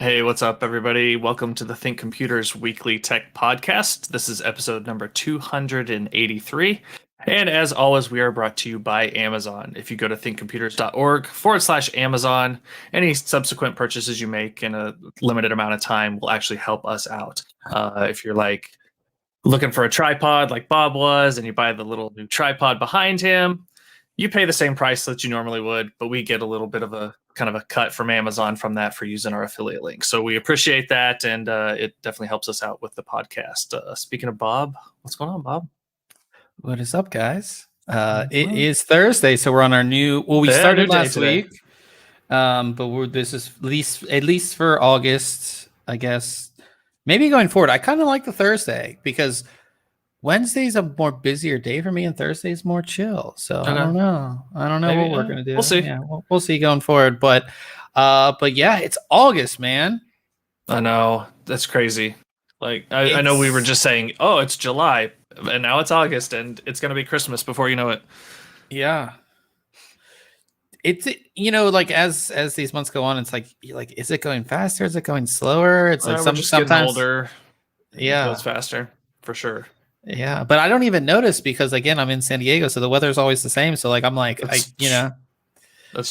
Hey, what's up, everybody? Welcome to the ThinkComputers Weekly Tech Podcast. This is episode number 283. And as always, we are brought to you by Amazon. If you go to thinkcomputers.org/Amazon, any subsequent purchases you make in a limited amount of time will actually help us out. If you're like looking for a tripod like Bob was, and you buy the little new tripod behind him, you pay the same price that you normally would, but we get a little bit of a kind of a cut from Amazon from that for using our affiliate link. So we appreciate that, and it definitely helps us out with the podcast. Speaking of Bob, what's going on, Bob? What is up, guys? It is Thursday, so we're on our new. Well, we started last week, but this is at least for August, I guess. Maybe going forward, I kind of like the Thursday because Wednesday's a more busier day for me, and Thursday's more chill. So I don't know. Maybe, what we're gonna do. We'll see. Yeah, we'll see going forward. But yeah, it's August, man. I know, that's crazy. Like I know we were just saying, oh, it's July, and now it's August, and it's gonna be Christmas before you know it. Yeah. It's like as these months go on, it's like is it going faster? Is it going slower? It's like sometimes older. Yeah, it goes faster for sure. Yeah, but I don't even notice because again, I'm in San Diego, so the weather's always the same. So like I'm like, that's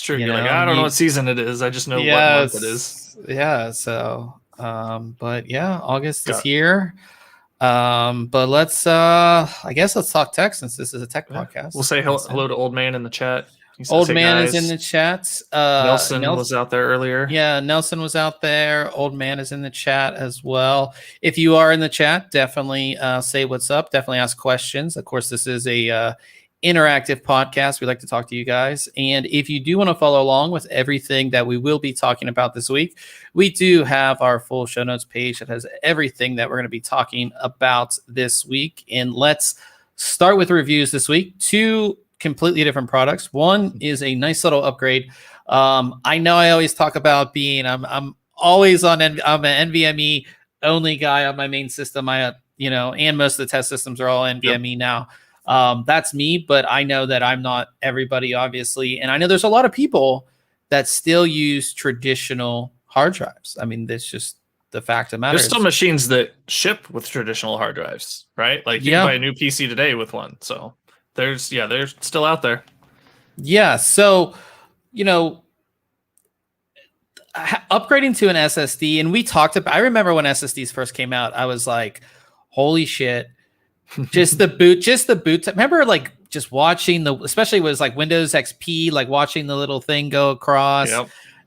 true. You're like, I don't know what season it is. I just know what month it is. Yeah. So, but yeah, August is here. But let's talk tech since this is a tech podcast. We'll say hello to Old Man in the chat. Old Man is in the chat. Nelson was out there earlier. Yeah, Nelson was out there. Old Man is in the chat as well. If you are in the chat, definitely say what's up. Definitely ask questions. Of course, this is a interactive podcast. We like to talk to you guys. And if you do want to follow along with everything that we will be talking about this week, we do have our full show notes page that has everything that we're going to be talking about this week. And let's start with reviews this week. Two completely different products. One is a nice little upgrade. I know I always talk about being I'm always on I'm an NVMe only guy on my main system. And most of the test systems are all NVMe now. That's me, but I know that I'm not everybody, obviously, and I know there's a lot of people that still use traditional hard drives. I mean, that's just the fact of the matter. There's still machines that ship with traditional hard drives, right? Like you can buy a new PC today with one. So they're still out there. Yeah. So, upgrading to an SSD, and we talked about, I remember when SSDs first came out, I was like, holy shit, just the boot. Remember like just watching especially was like Windows XP, like watching the little thing go across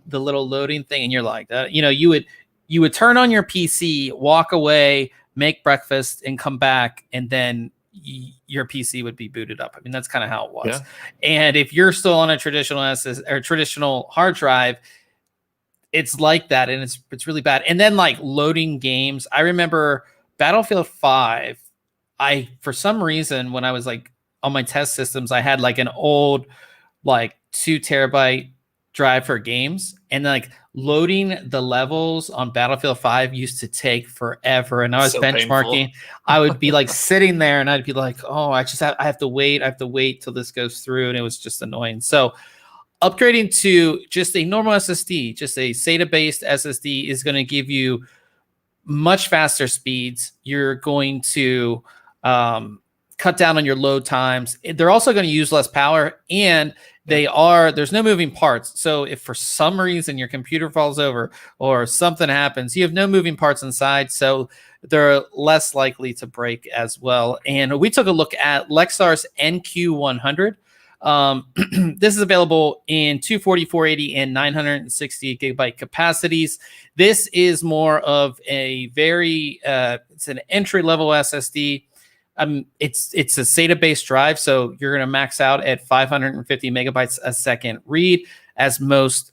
the little loading thing. And you're like, you would turn on your PC, walk away, make breakfast and come back. And then your PC would be booted up. I mean, that's kind of how it was. Yeah. And if you're still on a traditional SSD or traditional hard drive, it's like that. And it's really bad. And then like loading games. I remember Battlefield 5. For some reason, when I was like on my test systems, I had like an old, like 2 terabyte drive for games, and like loading the levels on Battlefield 5 used to take forever. And I was benchmarking. I would be like sitting there and I'd be like, oh, I have to wait till this goes through. And it was just annoying. So upgrading to just a normal SSD, just a SATA based SSD is going to give you much faster speeds. You're going to cut down on your load times. They're also going to use less power, and there's no moving parts. So if for some reason your computer falls over or something happens, you have no moving parts inside. So they're less likely to break as well. And we took a look at Lexar's NQ100. This is available in 240, 480, and 960 gigabyte capacities. This is more of a it's an entry level SSD. It's a SATA based drive, so you're going to max out at 550 megabytes a second read, as most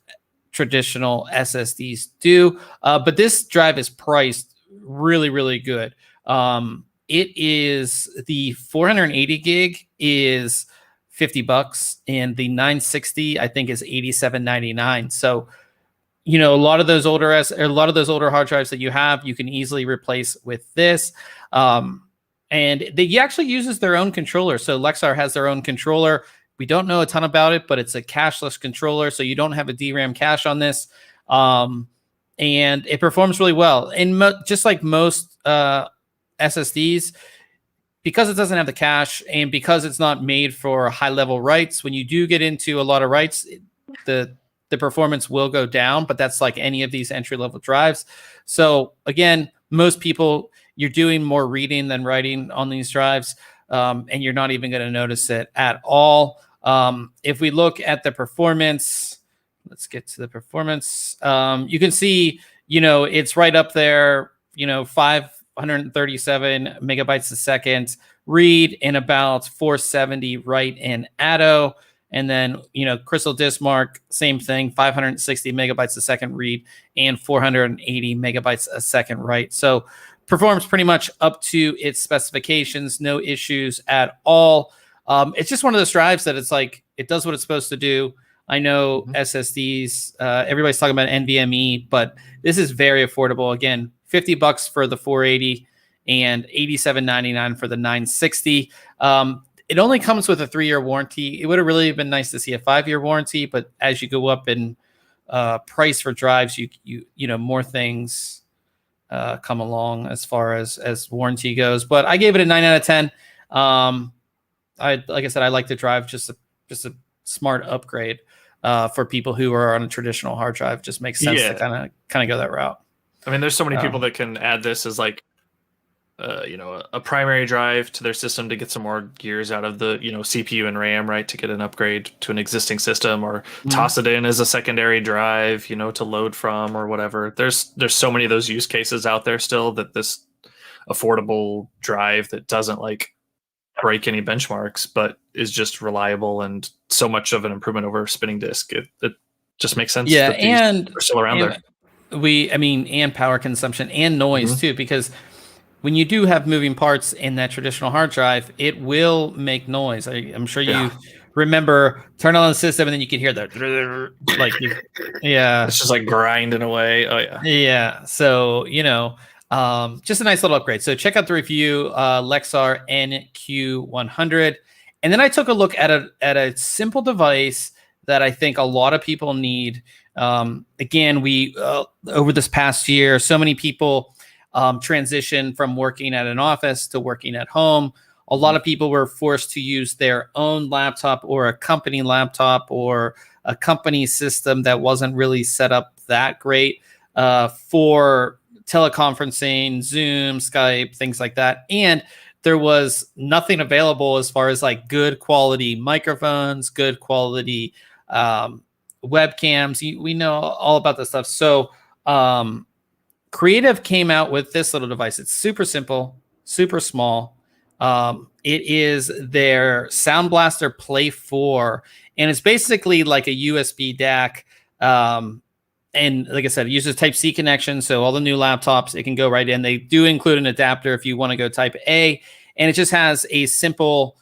traditional SSDs do. But this drive is priced really, really good. It is the 480 gig is $50, and the 960 I think is $87.99. So, a lot of those older hard drives that you have, you can easily replace with this. And they actually uses their own controller. So Lexar has their own controller. We don't know a ton about it, but it's a cache-less controller, so you don't have a DRAM cache on this. and it performs really well. And just like most SSDs, because it doesn't have the cache and because it's not made for high level writes, when you do get into a lot of writes, the performance will go down, but that's like any of these entry level drives. So again, most people, you're doing more reading than writing on these drives, and you're not even going to notice it at all. If we look at the performance, let's get to the performance. You can see, it's right up there, 537 megabytes a second read and about 470 write in Atto. And then, Crystal Dismark, same thing, 560 megabytes a second read and 480 megabytes a second write. So performs pretty much up to its specifications, no issues at all. It's just one of those drives that it's like, it does what it's supposed to do. I know SSDs, everybody's talking about NVMe, but this is very affordable. Again, $50 for the 480 and $87.99 for the 960. It only comes with a 3-year warranty. It would have really been nice to see a 5-year warranty, but as you go up in price for drives, you more things come along as far as warranty goes. But I gave it a 9 out of 10. Like I said, I like the drive, just a smart upgrade for people who are on a traditional hard drive. Just makes sense to kind of go that route. I mean, there's so many people that can add this as like, a primary drive to their system to get some more gears out of the, CPU and RAM, right? To get an upgrade to an existing system, or toss it in as a secondary drive, to load from or whatever. There's so many of those use cases out there still that this affordable drive that doesn't like break any benchmarks, but is just reliable and so much of an improvement over spinning disk. It just makes sense. Yeah, that and are still around there. And power consumption and noise too, because when you do have moving parts in that traditional hard drive, it will make noise. I'm sure you remember turn on the system and then you can hear that, like, it's just like grinding away. Oh yeah. Yeah. So, just a nice little upgrade. So check out the review, Lexar NQ100. And then I took a look at a simple device that I think a lot of people need. Again, we over this past year, so many people transition from working at an office to working at home. A lot of people were forced to use their own laptop or a company laptop or a company system that wasn't really set up that great for teleconferencing, Zoom, Skype, things like that. And there was nothing available as far as like good quality microphones, good quality webcams. We know all about this stuff. So Creative came out with this little device. It's super simple, super small. It is their Sound Blaster Play 4, and it's basically like a USB DAC. And like I said, it uses Type-C connection, so all the new laptops, it can go right in. They do include an adapter if you want to go Type A, and it just has a simple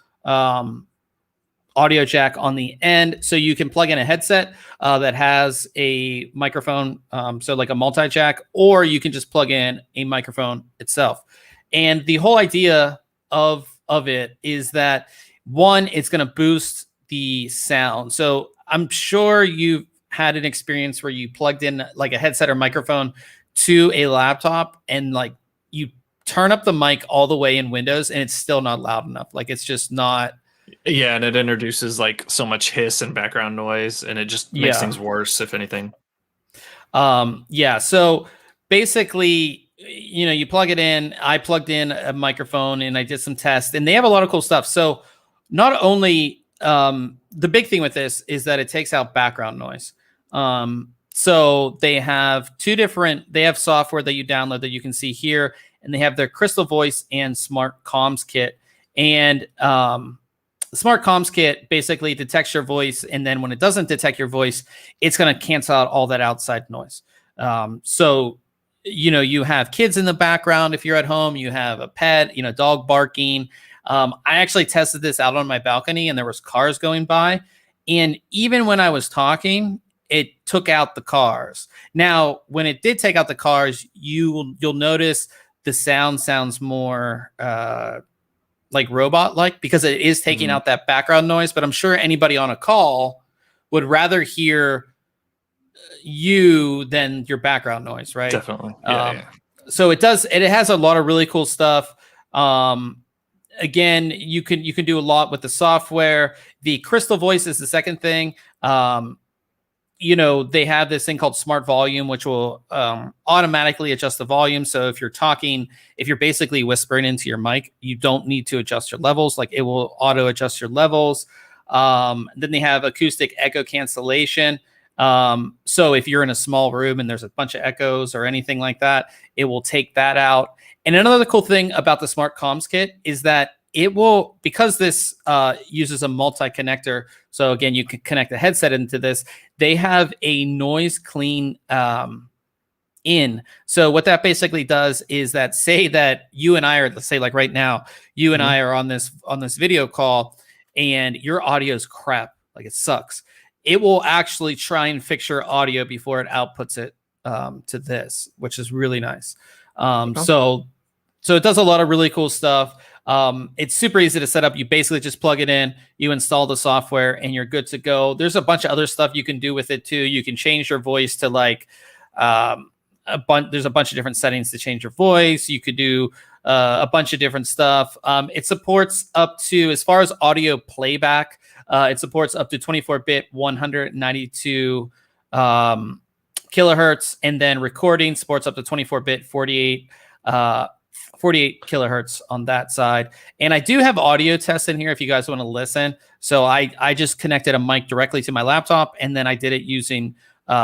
audio jack on the end, so you can plug in a headset that has a microphone, so like a multi-jack, or you can just plug in a microphone itself. And the whole idea of it is that, one, it's going to boost the sound. So I'm sure you've had an experience where you plugged in like a headset or microphone to a laptop and like you turn up the mic all the way in Windows and it's still not loud enough. Like it's just not. Yeah, and it introduces like so much hiss and background noise, and it just makes things worse, if anything. So basically, you plug it in. I plugged in a microphone and I did some tests, and they have a lot of cool stuff. So not only the big thing with this is that it takes out background noise. So they have they have software that you download that you can see here, and they have their Crystal Voice and Smart Comms Kit. And the Smart Comms Kit basically detects your voice, and then when it doesn't detect your voice, it's going to cancel out all that outside noise. So, you have kids in the background if you're at home, you have a pet, dog barking. I actually tested this out on my balcony, and there was cars going by, and even when I was talking, it took out the cars. Now, when it did take out the cars, you'll notice the sounds more like robot-like, because it is taking out that background noise. But I'm sure anybody on a call would rather hear you than your background noise, right? Definitely. Yeah. So it has a lot of really cool stuff. Again, you can do a lot with the software. The Crystal Voice is the second thing. They have this thing called Smart Volume, which will automatically adjust the volume. So if you're basically whispering into your mic, you don't need to adjust your levels. Like, it will auto adjust your levels. Then they have Acoustic Echo Cancellation. So if you're in a small room and there's a bunch of echoes or anything like that, it will take that out. And another cool thing about the Smart Comms Kit is that it will, because this uses a multi-connector, so again, you can connect the headset into this, they have a noise clean in. So what that basically does is that, say that you and I are, let's say like right now, you and I are on this video call and your audio is crap, like it sucks. It will actually try and fix your audio before it outputs it to this, which is really nice. So it does a lot of really cool stuff. It's super easy to set up. You basically just plug it in, you install the software, and you're good to go. There's a bunch of other stuff you can do with it too. You can change your voice to like there's a bunch of different settings to change your voice. You could do a bunch of different stuff. It supports up to, as far as audio playback, it supports up to 24-bit 192 kilohertz, and then recording supports up to 24-bit 48 kilohertz on that side. And I do have audio tests in here if you guys want to listen. So I just connected a mic directly to my laptop, and then I did it using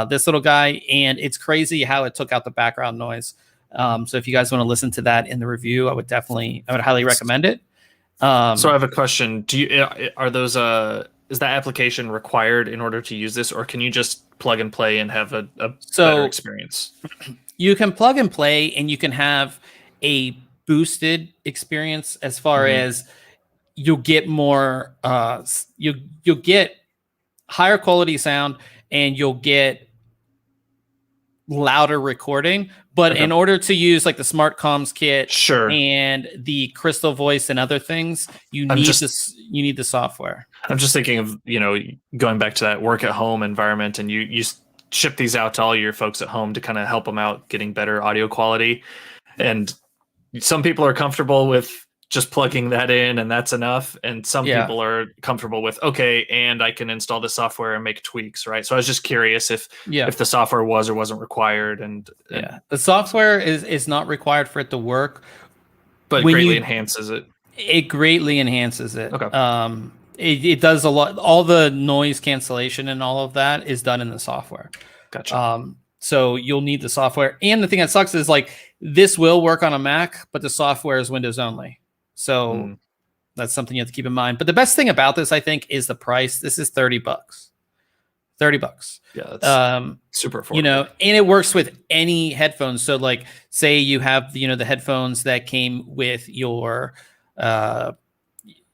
this little guy, and it's crazy how it took out the background noise. So if you guys want to listen to that in the review, I would highly recommend it. So I have a question. Is that application required in order to use this, or can you just plug and play and have a better experience? You can plug and play, and you can have a boosted experience as far as you'll get more, you'll get higher quality sound, and you'll get louder recording. But in order to use like the Smart Comms Kit, and the Crystal Voice and other things, you need the software. I'm just thinking of, going back to that work at home environment, and you ship these out to all your folks at home to kind of help them out getting better audio quality. And some people are comfortable with just plugging that in and that's enough. And some people are comfortable with, okay, and I can install the software and make tweaks, right? So I was just curious if the software was or wasn't required. And the software is not required for it to work, but greatly enhances it. It greatly enhances it. Okay. It does a lot. All the noise cancellation and all of that is done in the software. Gotcha. So you'll need the software. And the thing that sucks is like, this will work on a Mac, but the software is Windows only. So that's something you have to keep in mind. But the best thing about this, I think, is the price. This is $30. $30. Yeah, that's super affordable. And it works with any headphones. So like, say you have, the headphones that came with your,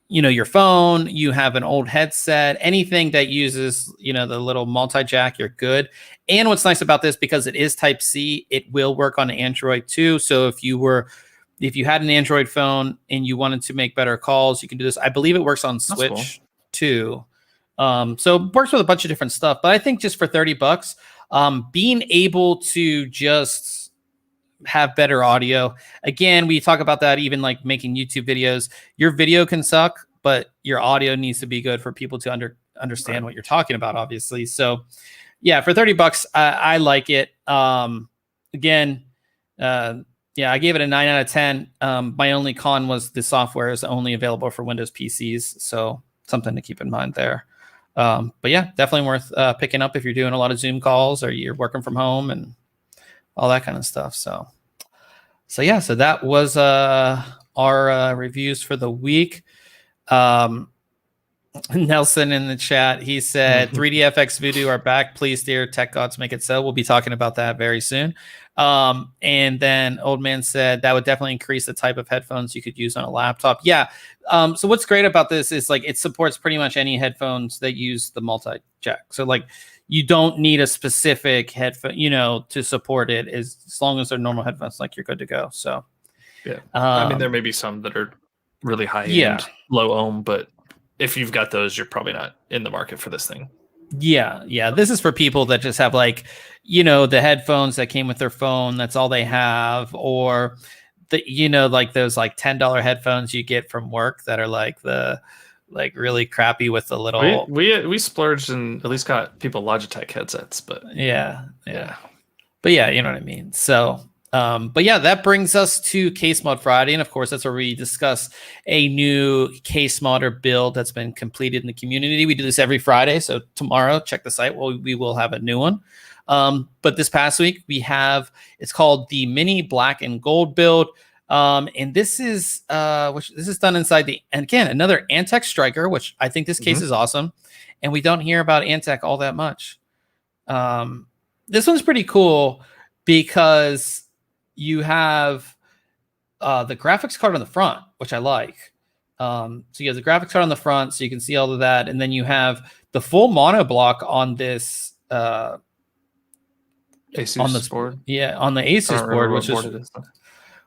your phone, you have an old headset, anything that uses, the little multi-jack, you're good. And what's nice about this, because it is Type-C, it will work on Android too. So if you had an Android phone and you wanted to make better calls, you can do this. I believe it works on Switch too. So it works with a bunch of different stuff. But I think just for $30, being able to just have better audio. Again, we talk about that even like making YouTube videos. Your video can suck, but your audio needs to be good for people to understand what you're talking about, obviously. So yeah, for $30, I like it. Again, I gave it a 9 out of 10. My only con was the software is only available for Windows PCs. So something to keep in mind there. But yeah, definitely worth picking up if you're doing a lot of Zoom calls or you're working from home and all that kind of stuff. So that was our reviews for the week. Nelson in the chat, he said 3DFX Voodoo are back. Please, dear tech gods, make it so. We'll be talking about that very soon. And then Old Man said that would definitely increase the type of headphones you could use on a laptop. Yeah. So what's great about this is like it supports pretty much any headphones that use the multi-jack. So like you don't need a specific headphone, to support it. As long as they're normal headphones, like you're good to go. So yeah, I mean there may be some that are really high end, low ohm, but if you've got those, you're probably not in the market for this thing. Yeah. This is for people that just have like, the headphones that came with their phone. That's all they have, or like those like $10 headphones you get from work that are like really crappy with the little. We splurged and at least got people Logitech headsets, but Yeah. But yeah, you know what I mean. So, but yeah, that brings us to Case Mod Friday, and of course, that's where we discuss a new case mod or build that's been completed in the community. We do this every Friday, so tomorrow, check the site. We will have a new one. But this past week, it's called the Mini Black and Gold build, and this is done inside and again, another Antec Striker, which I think this case is awesome, and we don't hear about Antec all that much. This one's pretty cool because you have the graphics card on the front, which I like. So you have the graphics card on the front, so you can see all of that, and then you have the full mono block on this ASUS board. Yeah, on the ASUS board,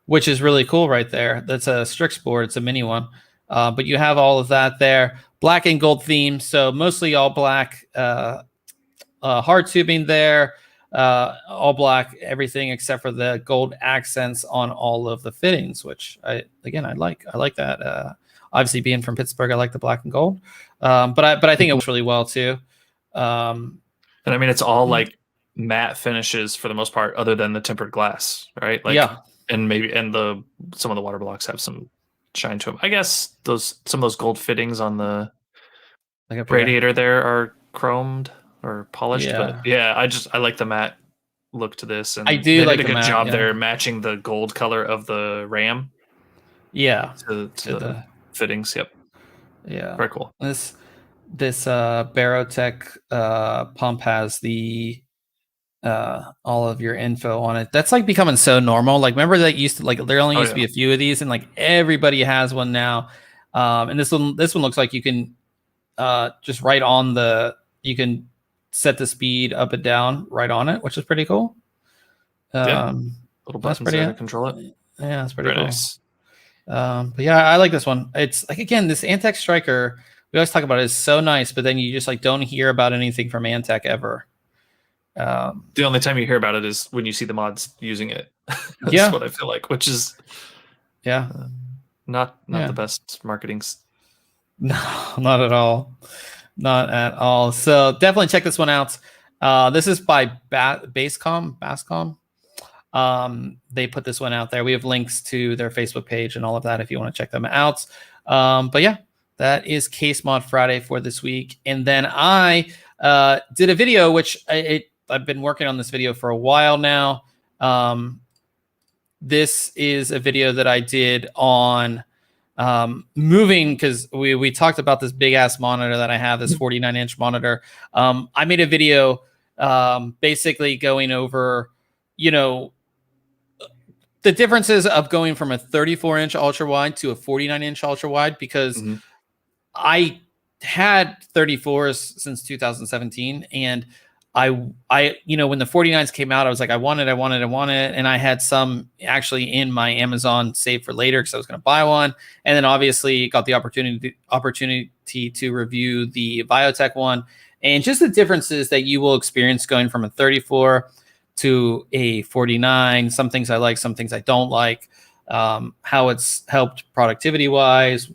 which is really cool right there. That's a Strix board. It's a mini one, but you have all of that there. Black and gold theme, so mostly all black. Hard tubing there. All black, everything except for the gold accents on all of the fittings, which I like that. Obviously being from Pittsburgh, I like the black and gold. But I think it works really well too. And I mean, it's all like matte finishes for the most part, other than the tempered glass, right? Like, yeah. And some of the water blocks have some shine to them. I guess some of those gold fittings on the radiator there are chromed or polished, but yeah, I like the matte look to this, and I do like a good matte, job there matching the gold color of the RAM. Yeah, to the fittings. Yep. Yeah, very cool. This Barotech pump has the all of your info on it. That's like becoming so normal. Like, remember that used to there only used to be a few of these, and like everybody has one now. And this one looks like you can just right on you can set the speed up and down right on it, which is pretty cool. Little buttons there to control it. Yeah, that's pretty cool. Nice. But yeah, I like this one. It's like, again, this Antec Striker, we always talk about it, is so nice, but then you just like don't hear about anything from Antec ever. The only time you hear about it is when you see the mods using it. That's what I feel like, which is not the best marketing. No, not at all. Not at all. So definitely check this one out. This is by Bascom. They put this one out there. We have links to their Facebook page and all of that if you want to check them out. But yeah, that is Case Mod Friday for this week. And then I did a video, which I've been working on this video for a while now. This is a video that I did on moving, because we talked about this big ass monitor that I have, this 49-inch monitor. I made a video basically going over, the differences of going from a 34-inch ultra wide to a 49-inch ultra wide, because I had 34s since 2017, and I when the 49s came out, I was like, I want it, and I had some actually in my Amazon saved for later because I was going to buy one, and then obviously got the opportunity to review the Biotech one, and just the differences that you will experience going from a 34 to a 49. Some things I like, some things I don't like. How it's helped productivity wise,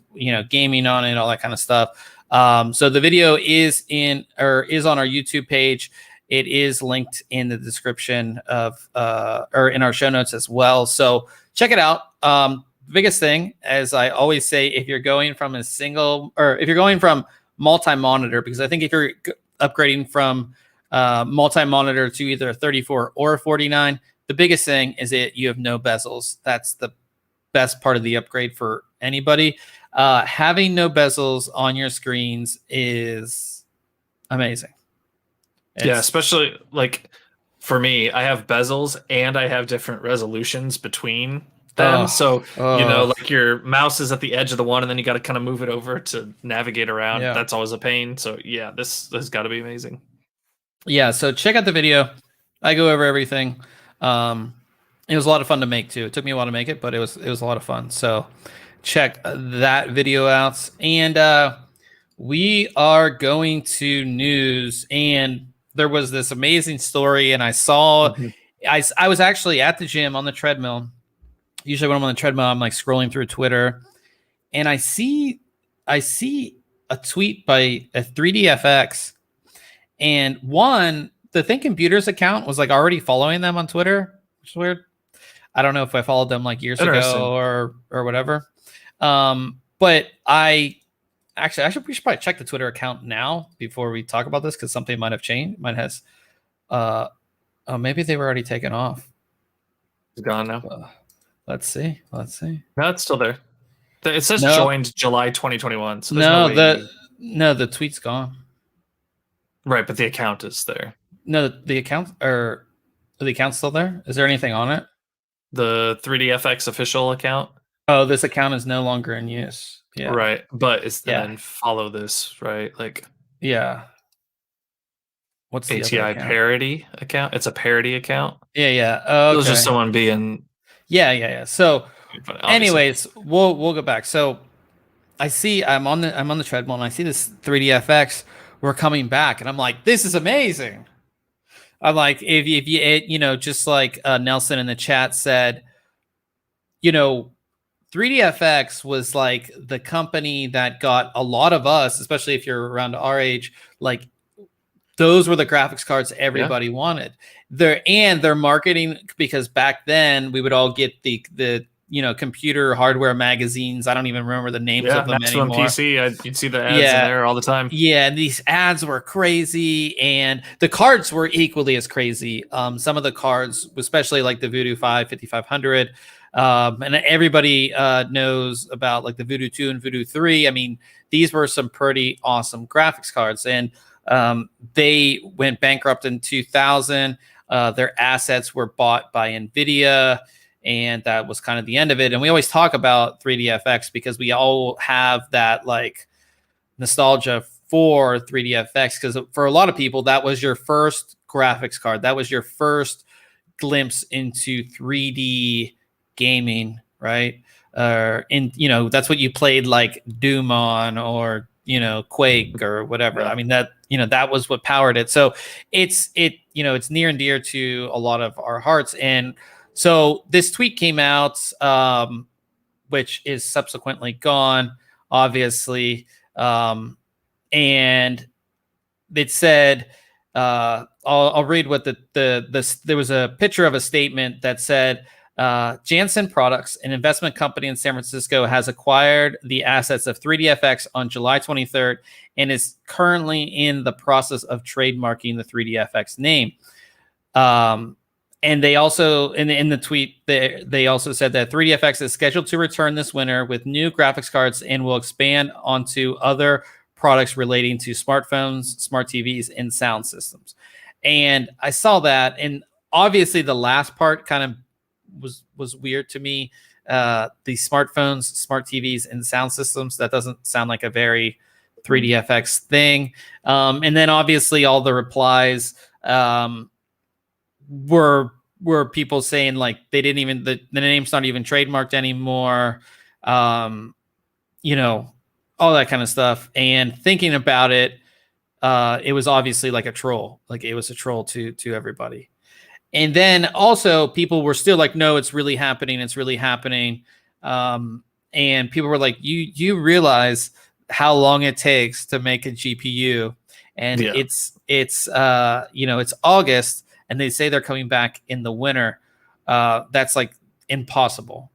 gaming on it, all that kind of stuff. So the video is on our YouTube page. It is linked in the description of or in our show notes as well. So check it out. The biggest thing, as I always say, if you're going from multi-monitor, because I think if you're upgrading from multi-monitor to either a 34 or a 49, the biggest thing is that you have no bezels. That's the best part of the upgrade for anybody. Having no bezels on your screens is amazing. Especially like for me, I have bezels and I have different resolutions between them. Like your mouse is at the edge of the one, and then you got to kind of move it over to navigate around. Yeah. That's always a pain. So yeah, this has got to be amazing. Yeah, so check out the video. I go over everything. It was a lot of fun to make too. It took me a while to make it, but it was a lot of fun. So check that video out. And We are going to news, and there was this amazing story, and I saw, I was actually at the gym on the treadmill. Usually when I'm on the treadmill, I'm like scrolling through Twitter, and I see a tweet by a 3DFX, and the ThinkComputers account was like already following them on Twitter, which is weird. I don't know if I followed them like years ago or whatever. But we should probably check the Twitter account now before we talk about this, because something might have changed. Maybe they were already taken off. It's gone now. Let's see. No, it's still there. It says joined July 2021. So the tweet's gone. Right, but the account is there. No, the account's still there. Is there anything on it? The 3DFX official account. Oh, this account is no longer in use. Yeah. Right, but it's then follow this, right? Like, yeah. What's the ATI parody account? It's a parody account. Yeah. Okay. It was just someone being. Yeah. So, anyways, we'll go back. So, I'm on the treadmill, and I see this 3DFX. We're coming back, and I'm like, this is amazing. I'm like, if you just like Nelson in the chat said, 3DFX was like the company that got a lot of us, especially if you're around our age, like those were the graphics cards everybody wanted. They're marketing, because back then we would all get the computer hardware magazines. I don't even remember the names of them Maximum anymore. PC, you'd see the ads in there all the time. Yeah, and these ads were crazy, and the cards were equally as crazy. Some of the cards, especially like the Voodoo 5, 5500, and everybody knows about like the Voodoo 2 and Voodoo 3. I mean, these were some pretty awesome graphics cards, and they went bankrupt in 2000. Their assets were bought by NVIDIA, and that was kind of the end of it. And we always talk about 3DFX because we all have that like nostalgia for 3DFX, because for a lot of people, that was your first graphics card. That was your first glimpse into 3D gaming, right? That's what you played like Doom on, or Quake or whatever. I mean, that was what powered it. So it's near and dear to a lot of our hearts. And so this tweet came out, which is subsequently gone, obviously. And it said, I'll read what there was a picture of a statement that said, Janssen Products, an investment company in San Francisco, has acquired the assets of 3DFX on July 23rd and is currently in the process of trademarking the 3DFX name. And they also, in the tweet, they also said that 3DFX is scheduled to return this winter with new graphics cards and will expand onto other products relating to smartphones, smart TVs, and sound systems. And I saw that, and obviously the last part kind of was weird to me. The smartphones, smart TVs, and sound systems, that doesn't sound like a very 3DFX thing. And then obviously all the replies were people saying like they didn't even, the name's not even trademarked anymore, all that kind of stuff. And thinking about it, it was obviously like a troll. Like it was a troll to everybody. And then also people were still like, no, it's really happening. It's really happening. And people were like, you realize how long it takes to make a GPU, and it's August, and they say they're coming back in the winter. That's like impossible.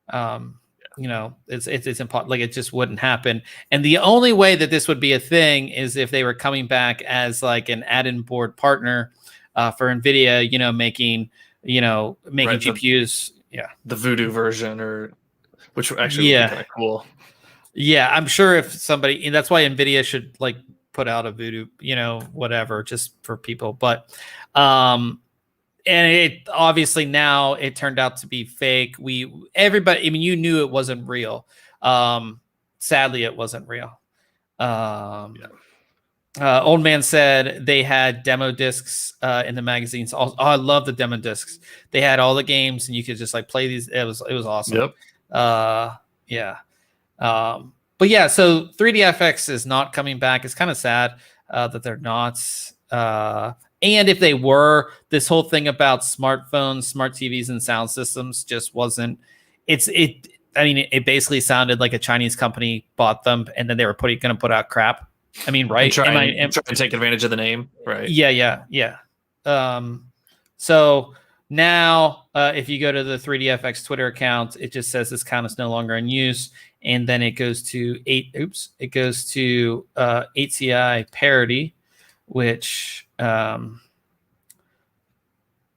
It's impossible. Like it just wouldn't happen. And the only way that this would be a thing is if they were coming back as like an add-in board partner for NVIDIA, making GPUs. The Voodoo version, or which actually would be kind of cool. Yeah, I'm sure if somebody, and that's why NVIDIA should like put out a Voodoo, whatever, just for people. But and it obviously now it turned out to be fake. Everybody, I mean, you knew it wasn't real. Sadly, it wasn't real. Old man said they had demo discs in the magazines. I love the demo discs. They had all the games, and you could just like play these. It was awesome. Yep. But But yeah, so 3DFX is not coming back. It's kind of sad that they're not. And if they were, this whole thing about smartphones, smart TVs, and sound systems just wasn't. I mean, it basically sounded like a Chinese company bought them, and then they were going to put out crap. I mean, right? Try to take advantage of the name, right? Yeah. So now, if you go to the 3DFX Twitter account, it just says this account is no longer in use, and then it goes to ATI parity, which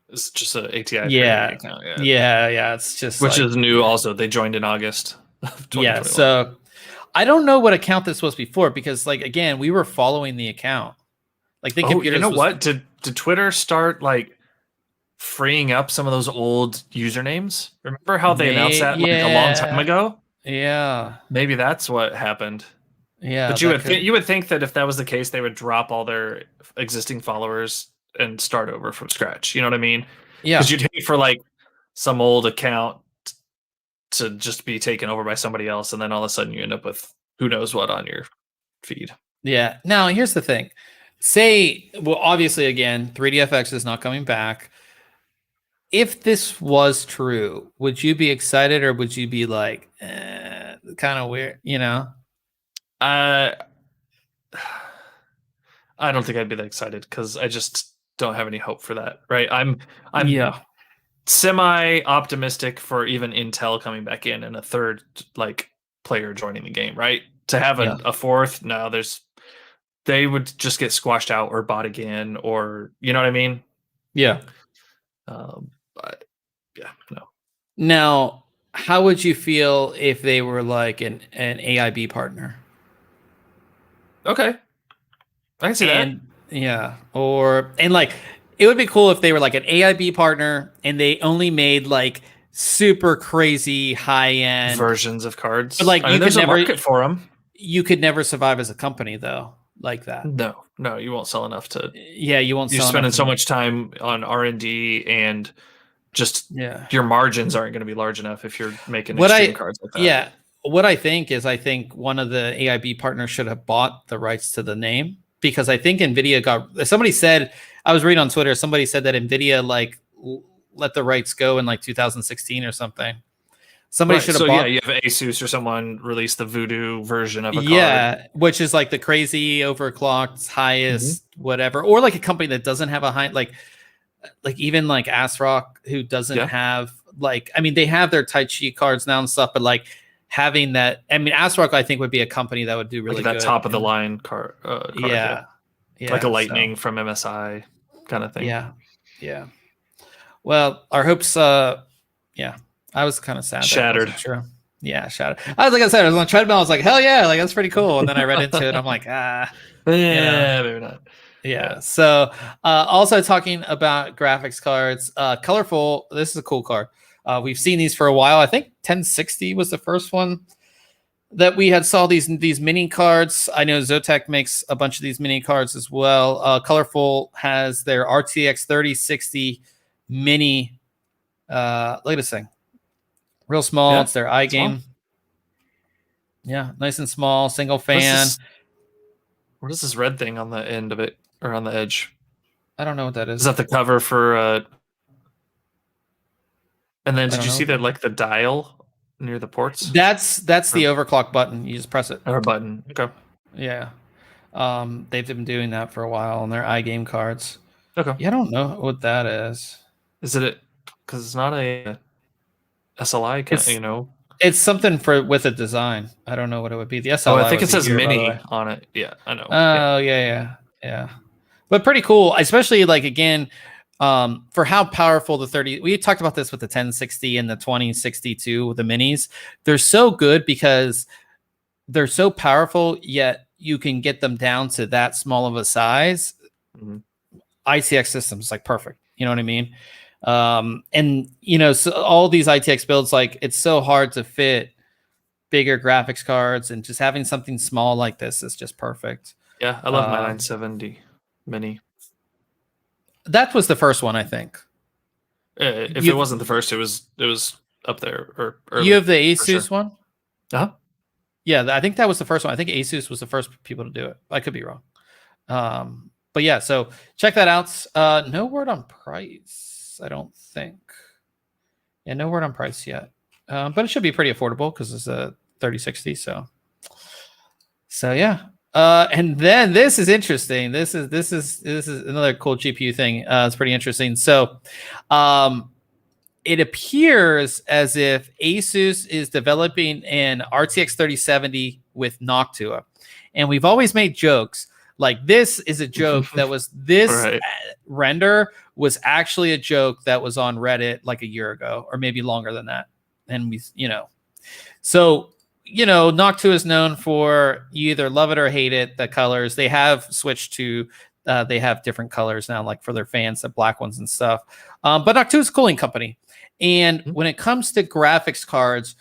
it's just an ATI account. Yeah. It's just which is new. Also, they joined in August of 2021. Yeah. So I don't know what account this was before because, like, again, we were following the account. Like, ThinkComputers. You know what? Did Twitter start like freeing up some of those old usernames? Remember how they announced that like a long time ago? Yeah. Maybe that's what happened. Yeah. But you would think that if that was the case, they would drop all their existing followers and start over from scratch. You know what I mean? Yeah. Because you'd hate for like some old account to just be taken over by somebody else, and then all of a sudden you end up with who knows what on your feed. Yeah. Now here's the thing. Obviously, again, 3DFX is not coming back. If this was true, would you be excited or would you be like, kind of weird, you know? I don't think I'd be that excited because I just don't have any hope for that. Right? I'm semi optimistic for even Intel coming back in and a third like player joining the game. Right? To have a fourth, no, they would just get squashed out or bought again, or you know what I mean? Yeah. But yeah, no. Now, how would you feel if they were like an AIB partner? Okay. I can see that. Yeah. And like, it would be cool if they were like an AIB partner and they only made like super crazy high end versions of cards. But like, there's a market for them. You could never survive as a company though, like that. No, you won't sell enough to. Yeah, you won't. You're spending so much time on R&D and just your margins aren't going to be large enough if you're making extreme cards like that. Yeah. What I think one of the AIB partners should have bought the rights to the name, because I think NVIDIA somebody said, I was reading on Twitter, somebody said that NVIDIA like let the rights go in like 2016 or something. Somebody should have bought. Yeah, you have ASUS or someone release the Voodoo version of a card. Yeah, which is like the crazy overclocked highest whatever, or like a company that doesn't have a high like even like ASRock, who doesn't have like, I mean, they have their Tai Chi cards now and stuff, but like having that, I mean, ASRock I think would be a company that would do really like that good. Top of the line card. Yeah, like a Lightning from MSI kind of thing. Yeah. Well, our hopes. I was kind of sad. Shattered. True. Yeah, shattered. I was like I said, I was on treadmill. I was like, hell yeah, like that's pretty cool. And then I read into it. I'm like, maybe not. Yeah. So, also talking about graphics cards, colorful. This is a cool card. We've seen these for a while. I think 1060 was the first one that we had saw these mini cards. I know Zotac makes a bunch of these mini cards as well. Colorful has their RTX 3060 mini. Look at this thing. Real small. Yeah, it's their iGame. Yeah, nice and small, single fan. What is this red thing on the end of it, or on the edge? I don't know what that is. Is that the cover for? And then did you see that like the dial near the ports? That's the overclock button. You just press it. Or button. Okay. Yeah. They've been doing that for a while on their iGame cards. Okay. Yeah, I don't know what that is. Is it because it's not a SLI, you know? It's something with a design. I don't know what it would be. The SLI. Oh, I think it says mini on it. Yeah, I know. Oh, yeah. But pretty cool, especially like again, for how powerful the 30. We talked about this with the 1060 and the 2062 with the minis. They're so good because they're so powerful, yet you can get them down to that small of a size. ITX systems like perfect. You know what I mean? And you know, so all these ITX builds, like it's so hard to fit bigger graphics cards, and just having something small like this is just perfect. Yeah, I love my 970 mini. That was the first one, I think. If it wasn't the first, it was up there. Or early, you have the ASUS one? Uh-huh. Yeah, I think that was the first one. I think ASUS was the first people to do it. I could be wrong. But yeah, so check that out. No word on price, I don't think. Yeah, no word on price yet. But it should be pretty affordable because it's a 3060. So yeah. And then this is interesting. This is another cool GPU thing. It's pretty interesting. So it appears as if ASUS is developing an RTX 3070 with Noctua. And we've always made jokes. Like, this is a joke that was this Right. render was actually a joke that was on Reddit like a year ago, or maybe longer than that. And we, so, Noctua is known for, you either love it or hate it, the colors. They have switched to, they have different colors now, like for their fans, the black ones and stuff. But Noctua is a cooling company. And when it comes to graphics cards,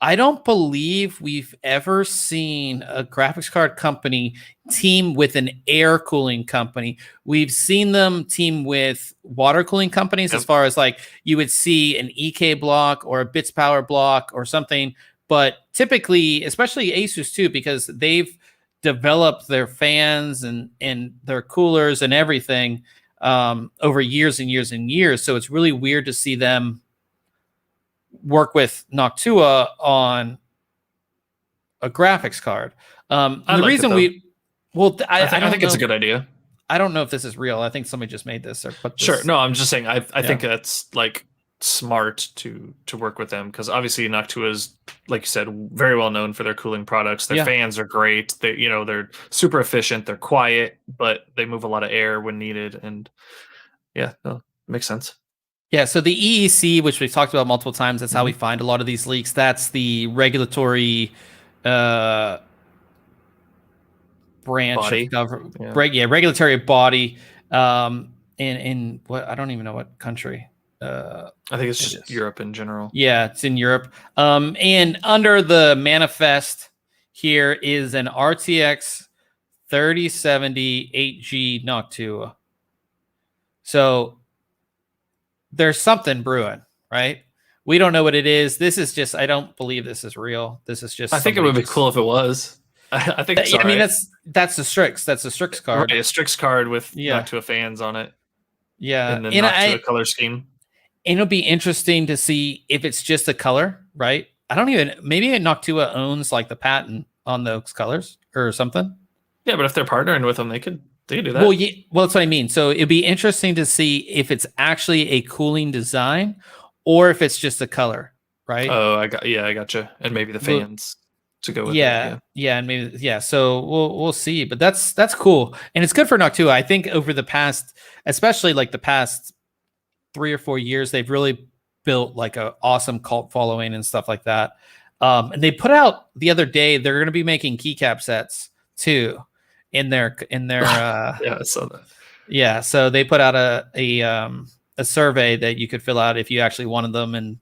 I don't believe we've ever seen a graphics card company team with an air cooling company. We've seen them team with water cooling companies, as far as like you would see an EK block or a Bits Power block or something. But typically, especially ASUS too, because they've developed their fans and their coolers and everything over years and years and years. So it's really weird to see them work with Noctua on a graphics card. The reason I think it's a good idea. I don't know if this is real. I think somebody just made this or put this. Sure. No, I'm just saying I think that's like smart to work with them, because obviously Noctua is, like you said, very well known for their cooling products. Their fans are great. They're super efficient. They're quiet, but they move a lot of air when needed. And yeah, no, makes sense. Yeah, so the EEC, which we've talked about multiple times, that's how we find a lot of these leaks. That's the regulatory branch Body. of government. Regulatory body in what, I don't even know what country. I think it's just Europe in general. Yeah, it's in Europe. And under the manifest here is an RTX 3070 8G Noctua. So there's something brewing, right? We don't know what it is. This is just, I don't believe this is real. This is just, I think it would be cool if it was. I think so, I mean, that's the Strix. That's the Strix card. Right, a Strix card with Noctua fans on it. Yeah. And then Noctua color scheme. And it'll be interesting to see if it's just a color, right? Maybe Noctua owns like the patent on those colors or something. Yeah, but if they're partnering with them, they could do that. Well, that's what I mean. So it'd be interesting to see if it's actually a cooling design or if it's just a color, right? Oh, I gotcha. And maybe the fans to go with it. And maybe so we'll see. But that's cool. And it's good for Noctua. I think over the past, especially like the past 3 or 4 years, they've really built like an awesome cult following and stuff like that. And they put out the other day, they're going to be making keycap sets too in their yeah, I saw that. Yeah, so they put out a survey that you could fill out if you actually wanted them,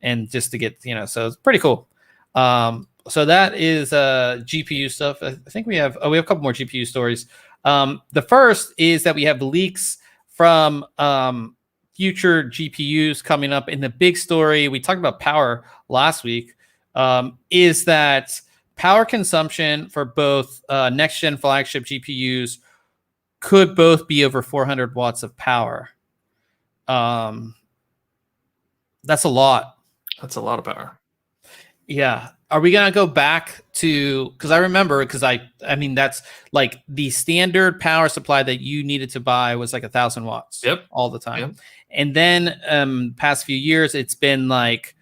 and just to get, so it's pretty cool. So that is GPU stuff. I think we have a couple more GPU stories. The first is that we have leaks from future GPUs coming up. In the big story, we talked about power last week, is that power consumption for both next-gen flagship GPUs could both be over 400 watts of power. That's a lot. That's a lot of power. Yeah. Are we going to go back to, because I remember, I mean, that's like the standard power supply that you needed to buy was like 1,000 watts all the time. Yep. And then past few years, it's been like,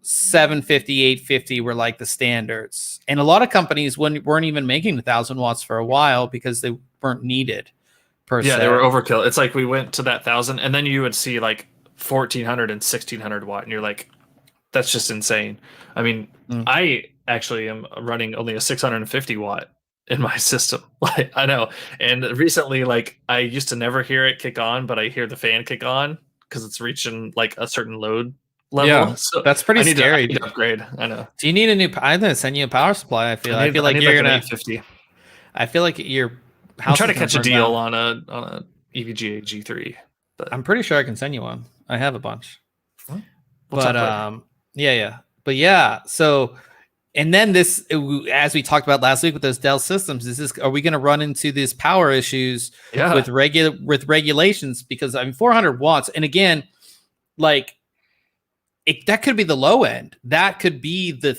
750, 850 were like the standards. And a lot of companies weren't even making 1,000 watts for a while because they weren't needed per se. Yeah, they were overkill. It's like we went to that 1,000 and then you would see like 1,400 and 1,600 watt. And you're like, that's just insane. I mean, I actually am running only a 650 watt in my system. Like, I know. And recently, like, I used to never hear it kick on, but I hear the fan kick on because it's reaching like a certain load level. Yeah, so that's pretty scary. I need to upgrade. I know. Do you need a new? I'm gonna send you a power supply. I feel like you're gonna. 850. I feel like your house. I'm trying to catch a deal on a EVGA G3. But I'm pretty sure I can send you one. I have a bunch. We'll but yeah. But yeah, so and then this, as we talked about last week with those Dell systems, are we going to run into these power issues with regulations? Because I mean, 400 watts, and again, like that could be the low end. That could be the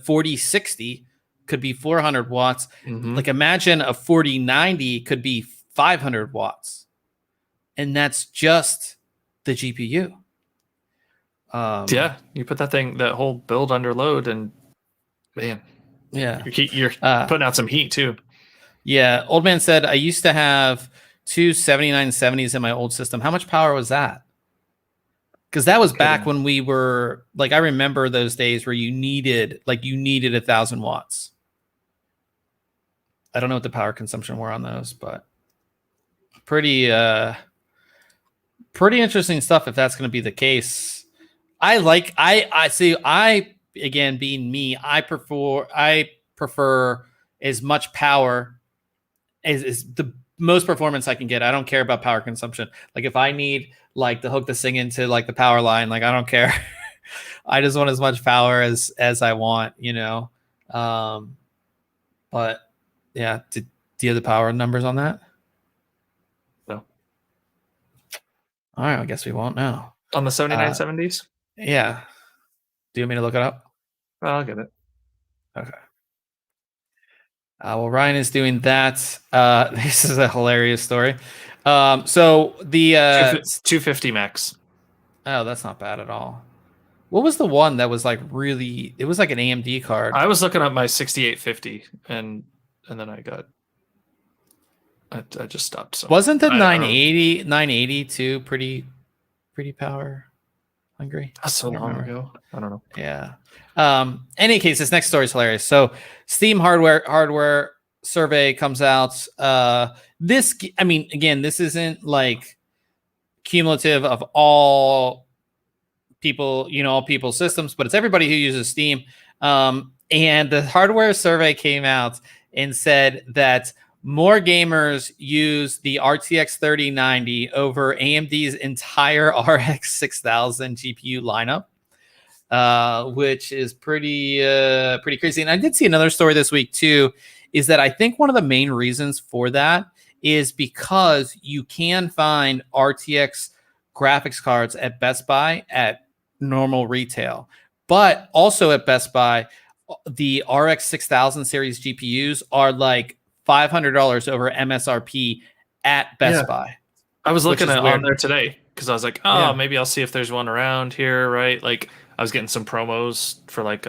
4060 could be 400 watts. Like imagine a 4090 could be 500 watts, and that's just the GPU. Yeah, you put that whole build under load, and man, yeah, you're putting out some heat too. Yeah, old man said I used to have two 7970s in my old system. How much power was that? Because that was back when we were like, I remember those days where you needed 1,000 watts. I don't know what the power consumption were on those, but pretty interesting stuff if that's going to be the case. I see. Again, being me, I prefer as much power as the most performance I can get. I don't care about power consumption. Like if I need like to hook the thing into like the power line, like I don't care. I just want as much power as I want, you know. But yeah, do you have the power numbers on that? No. All right, I guess we won't know. On the 7970s? Yeah. Do you want me to look it up? I'll get it. Okay. Well, Ryan is doing that. This is a hilarious story. So the 250 max. Oh, that's not bad at all. What was the one that was like really? It was like an AMD card. I was looking at my 6850, and then I just stopped. So wasn't the 980 too pretty power hungry? That's so long ago. I don't know. Yeah. Any case, this next story is hilarious. So Steam hardware survey comes out. This, I mean, again, this isn't like cumulative of all people, you know, all people's systems, but it's everybody who uses Steam. And the hardware survey came out and said that more gamers use the RTX 3090 over AMD's entire RX 6000 GPU lineup. Which is pretty crazy. And I did see another story this week too, is that I think one of the main reasons for that is because you can find RTX graphics cards at Best Buy at normal retail, but also at Best Buy, the RX 6000 series GPUs are like $500 over MSRP at Best Buy. I was looking at on there today because I was like, maybe I'll see if there's one around here, right? Like I was getting some promos for like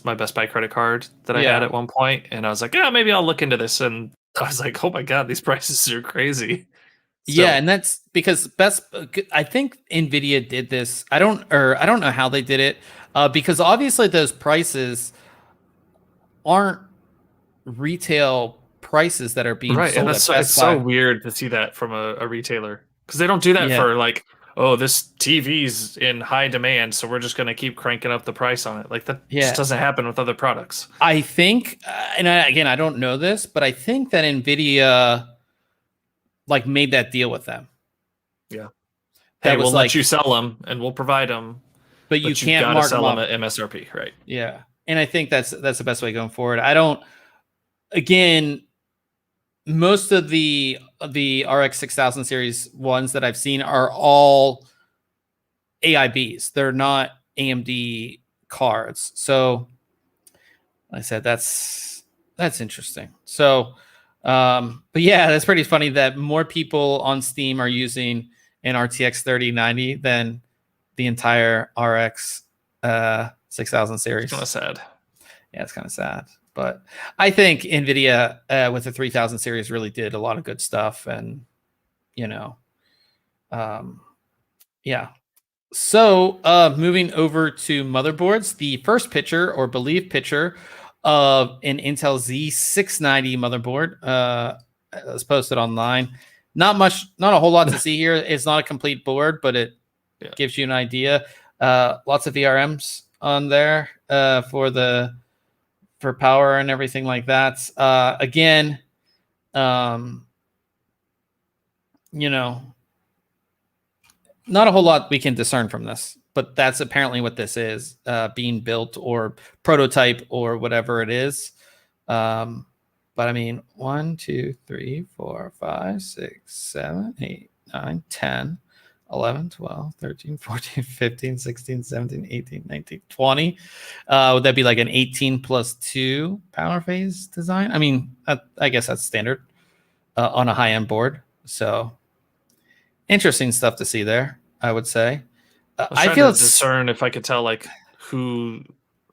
my Best Buy credit card that I had at one point, and I was like, maybe I'll look into this. And I was like, oh my god, these prices are crazy. Yeah, and that's because I think Nvidia did this. I don't know how they did it, because obviously those prices aren't retail prices that are being sold and at Best Buy. It's so weird to see that from a retailer, because they don't do that for like, oh, this TV's in high demand, so we're just going to keep cranking up the price on it. Like that just doesn't happen with other products. I think, and I don't know this, but I think that Nvidia like made that deal with them. Yeah. Hey, we'll let you sell them and we'll provide them, but you can't gotta sell them at MSRP, right? Yeah. And I think that's the best way going forward. Again, most of the RX 6000 series ones that I've seen are all AIBs. They're not AMD cards. So like I said, that's interesting. So, but yeah, that's pretty funny that more people on Steam are using an RTX 3090 than the entire RX 6000 series. It's kind of sad. Yeah, it's kind of sad. But I think NVIDIA with the 3000 series really did a lot of good stuff. And, you know, yeah. So moving over to motherboards, the first picture or believed picture of an Intel Z690 motherboard was posted online. Not a whole lot to see here. It's not a complete board, but it gives you an idea. Lots of VRMs on there for power and everything like that. Again, you know, not a whole lot we can discern from this. but that's apparently what this is, being built or prototype or whatever it is. But I mean, 1, 2, 3, 4, 5, 6, 7, 8, 9, 10, 11, 12, 13, 14, 15, 16, 17, 18, 19, 20. Would that be like an 18 plus 2 power phase design? I mean, I guess that's standard on a high-end board. So interesting stuff to see there, I would say. I feel to discern if I could tell like who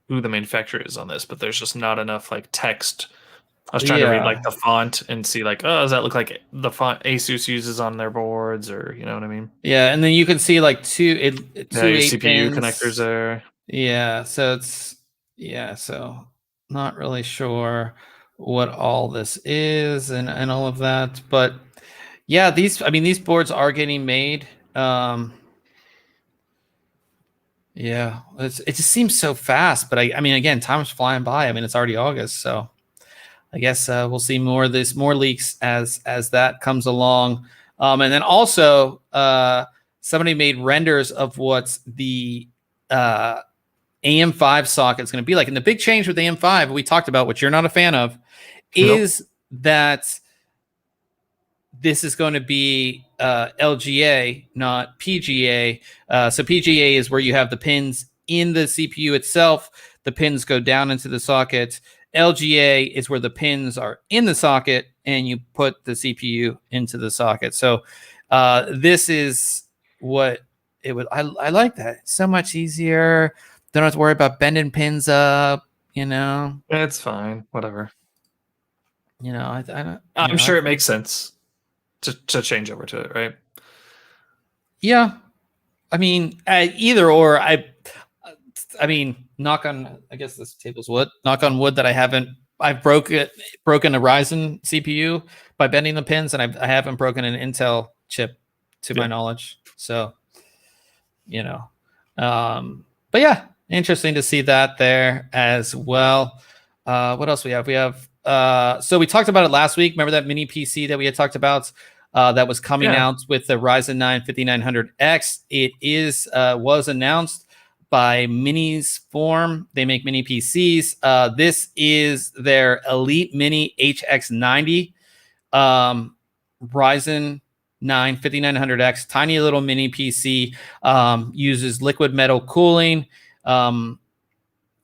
the manufacturer is on this, but there's just not enough like text. I was trying to read like the font and see like, oh, does that look like the font ASUS uses on their boards, or you know what I mean? Yeah, and then you can see like two CPU pins. connectors there. Yeah, so so not really sure what all this is and all of that, but yeah, these boards are getting made. Yeah, it just seems so fast, but I mean, again, time's flying by. I mean, it's already August, so I guess we'll see more of this, more leaks as that comes along. And then also, somebody made renders of what the AM5 socket is going to be like. And the big change with AM5 we talked about, which you're not a fan of, is that this is going to be LGA, not PGA. So PGA is where you have the pins in the CPU itself. The pins go down into the socket. LGA is where the pins are in the socket and you put the CPU into the socket. So this is what it would. I like that. It's so much easier. Don't have to worry about bending pins up. You know, it's fine. Whatever. You know, I'm sure it makes sense to change over to it, right? Yeah, I mean, either or. I mean, knock on. I guess this table's wood. Knock on wood that I've broken a Ryzen CPU by bending the pins, and I haven't broken an Intel chip to my knowledge. So, you know, but yeah, interesting to see that there as well. What else we have? We have. So we talked about it last week. Remember that mini PC that we had talked about that was coming out with the Ryzen 9 5900X. It was announced by Minis Form. They make mini PCs. This is their Elite Mini HX90 Ryzen 9 5900X. Tiny little mini PC. Uses liquid metal cooling.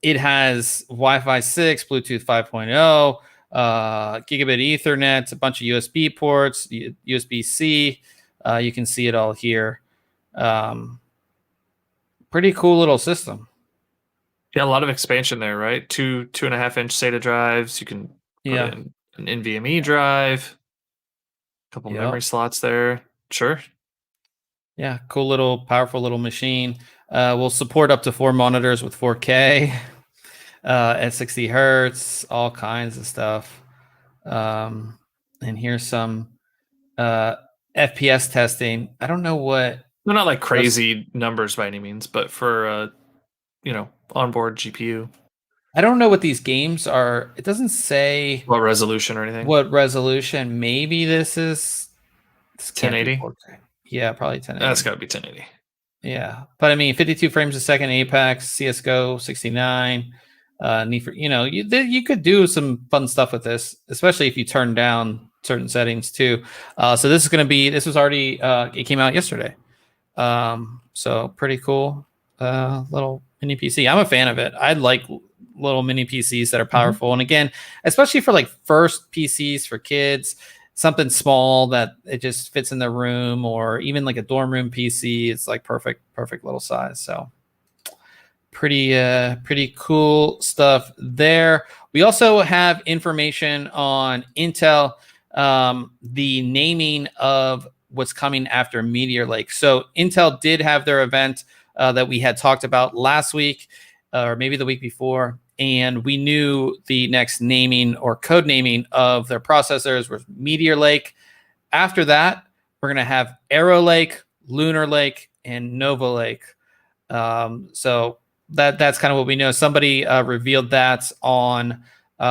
It has Wi-Fi 6, Bluetooth 5.0, gigabit Ethernet, a bunch of USB ports, USB-C. You can see it all here. Pretty cool little system. Yeah, a lot of expansion there, right? 2.5-inch SATA drives. You can put in an NVMe drive, a couple memory slots there. Sure. Yeah, cool little, powerful little machine. We'll support up to 4 monitors with 4K at 60 hertz, all kinds of stuff. And here's some FPS testing. I don't know what. They're not like crazy numbers by any means, but for onboard GPU. I don't know what these games are. It doesn't say what resolution or anything. What resolution? Maybe this is 1080. Yeah, probably 1080. That's got to be 1080. Yeah, but I mean, 52 frames a second, Apex, CS:GO 69. Need for you could do some fun stuff with this, especially if you turn down certain settings too. So this is going to be. This was already. It came out yesterday. So pretty cool. Little mini PC. I'm a fan of it. I like little mini PCs that are powerful, and again, especially for like first PCs for kids. Something small that it just fits in the room, or even like a dorm room PC. It's like perfect little size. So pretty cool stuff there. We also have information on Intel, the naming of what's coming after Meteor Lake. So Intel did have their event that we had talked about last week, or maybe the week before. And we knew the next naming or code naming of their processors was Meteor Lake. After that, we're going to have Arrow Lake, Lunar Lake, and Nova Lake. So that's kind of what we know. Somebody revealed that on the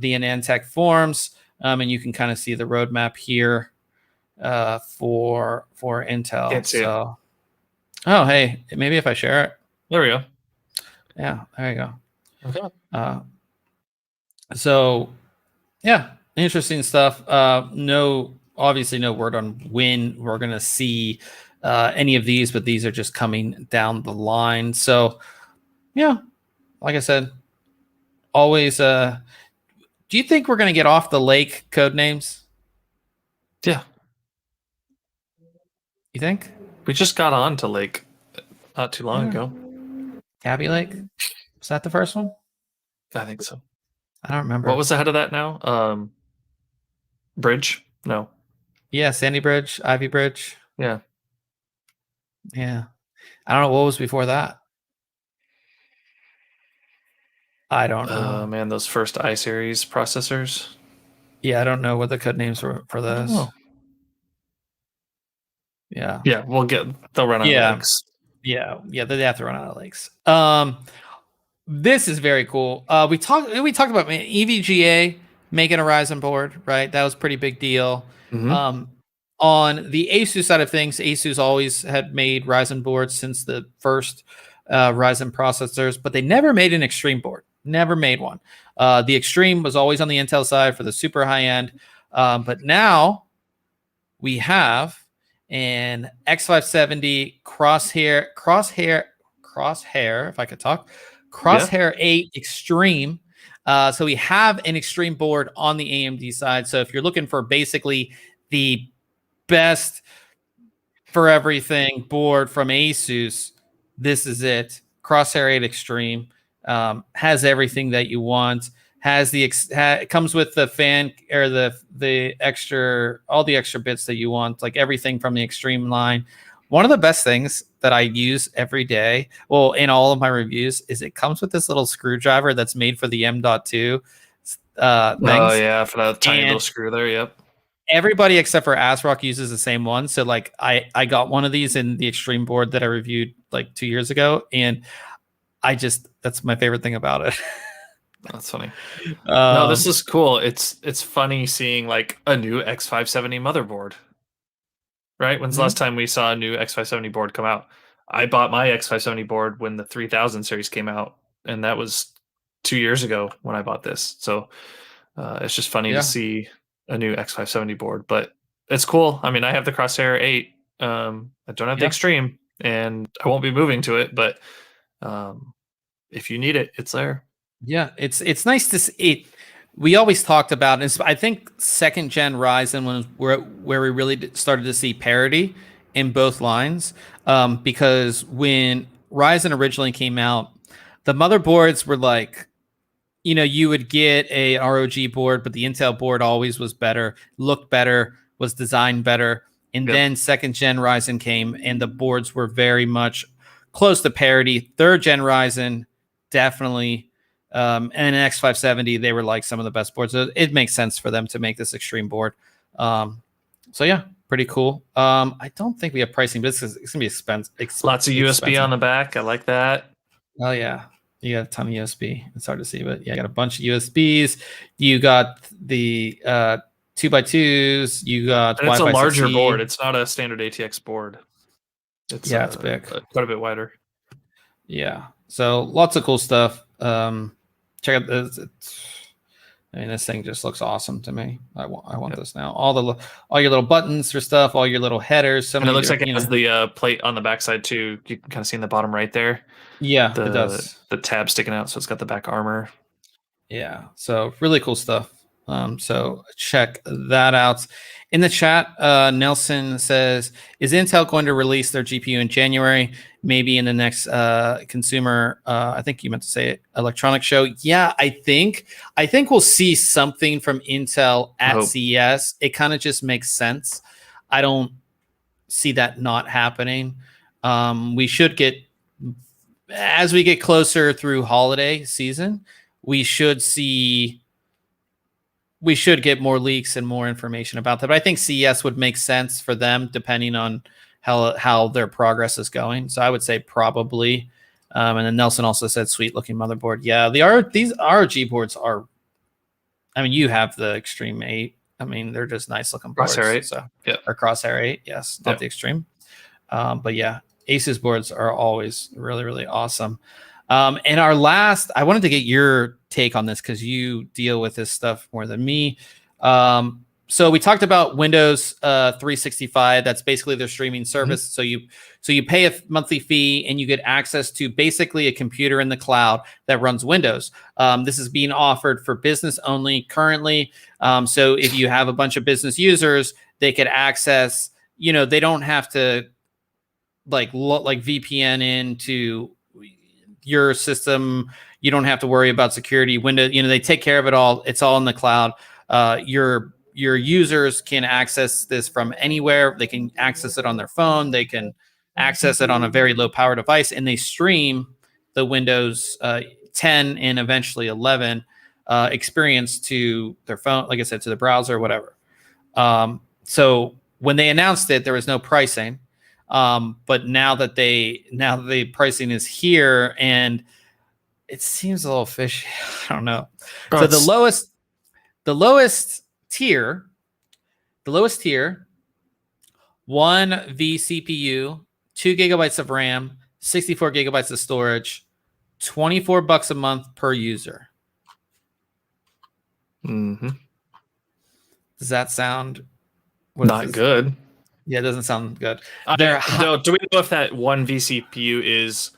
AnandTech forums, and you can kind of see the roadmap here for Intel. Can't see it. Oh, hey, maybe if I share it. There we go. Yeah, there you go. Okay. So yeah, interesting stuff. Obviously no word on when we're gonna see any of these, but these are just coming down the line. So yeah, like I said, always. Do you think we're gonna get off the lake code names? Yeah. You think? We just got on to Lake not too long ago. Tabby Lake? Was that the first one? I think so. I don't remember. What was the head of that now? Bridge? No. Yeah, Sandy Bridge, Ivy Bridge. Yeah. Yeah. I don't know what was before that. I don't know. Man, those first iSeries processors. Yeah, I don't know what the code names were for those. Oh. Yeah. Yeah, they'll run out of lakes. Yeah, they have to run out of lakes. This is very cool. We talked about EVGA making a Ryzen board, right? That was a pretty big deal. Mm-hmm. On the ASUS side of things, ASUS always had made Ryzen boards since the first Ryzen processors, but they never made an Extreme board. Never made one. The Extreme was always on the Intel side for the super high end, but now we have an X570 crosshair, if I could talk, Crosshair 8 Extreme. So we have an Extreme board on the AMD side. So if you're looking for basically the best for everything board from Asus, this is it. Crosshair 8 Extreme has everything that you want. It comes with the fan or the extra, all the extra bits that you want, like everything from the Extreme line. One of the best things that I use every day, well, in all of my reviews, is it comes with this little screwdriver that's made for the M.2 things. Oh yeah, for that tiny little screw there. Yep. Everybody except for ASRock uses the same one. So like I got one of these in the Extreme board that I reviewed like 2 years ago, and that's my favorite thing about it. That's funny. No, this is cool. It's funny seeing like a new X570 motherboard. Right? When's the last time we saw a new X570 board come out? I bought my X570 board when the 3000 series came out, and that was 2 years ago when I bought this. So it's just funny to see a new X570 board, but it's cool. I mean, I have the Crosshair 8. I don't have the Extreme, and I won't be moving to it, but if you need it, it's there. Yeah, it's nice to see it. We always talked about, and I think second gen Ryzen was where we really started to see parity in both lines, because when Ryzen originally came out, the motherboards were like, you would get a ROG board, but the Intel board always was better, looked better, was designed better. And then second gen Ryzen came, and the boards were very much close to parity. Third gen Ryzen, definitely. And an X570, they were like some of the best boards. So it makes sense for them to make this Extreme board. So yeah, pretty cool. I don't think we have pricing, but it's gonna be expensive. Lots of USB on the back. I like that. Oh yeah, you got a ton of USB. It's hard to see, but yeah, I got a bunch of USBs. You got the 2x2s. You got. And it's a larger board. It's not a standard ATX board. It's big, quite a bit wider. Yeah, so lots of cool stuff. Check out this. This thing just looks awesome to me. I want this now. All your little buttons for stuff, all your little headers. And it looks like it has the plate on the backside too. You can kind of see in the bottom right there. Yeah, it does. The tab sticking out, so it's got the back armor. Yeah, so really cool stuff. So check that out. In the chat, Nelson says, is Intel going to release their GPU in January? Maybe in the next consumer, I think you meant to say it, electronic show. Yeah, I think we'll see something from Intel at CES. It kind of just makes sense. I don't see that not happening. We should get, as we get closer through holiday season, we should get more leaks and more information about that. But I think CES would make sense for them depending on how their progress is going. So I would say probably. And then Nelson also said sweet looking motherboard. Yeah, these ROG boards are, I mean, you have the Extreme 8. I mean, they're just nice looking boards. Crosshair 8. So, or Crosshair 8, yes, not the Extreme. But yeah, Asus boards are always really, really awesome. And our last, I wanted to get your take on this because you deal with this stuff more than me. So we talked about Windows 365. That's basically their streaming service. Mm-hmm. So you pay a monthly fee and you get access to basically a computer in the cloud that runs Windows. This is being offered for business only currently. So if you have a bunch of business users, they could access. They don't have to like VPN into your system. You don't have to worry about security. Windows, they take care of it all. It's all in the cloud. Your users can access this from anywhere. They can access it on their phone. They can access it on a very low power device, and they stream the Windows 10 and eventually 11 experience to their phone, like I said, to the browser, whatever. So when they announced it, there was no pricing. But now that the pricing is here, and it seems a little fishy. I don't know. So the lowest tier, 1 vCPU, 2 gigabytes of RAM, 64 gigabytes of storage, $24 a month per user. Mm-hmm. Does that sound not good? Yeah, it doesn't sound good. Do we know if that 1 vCPU is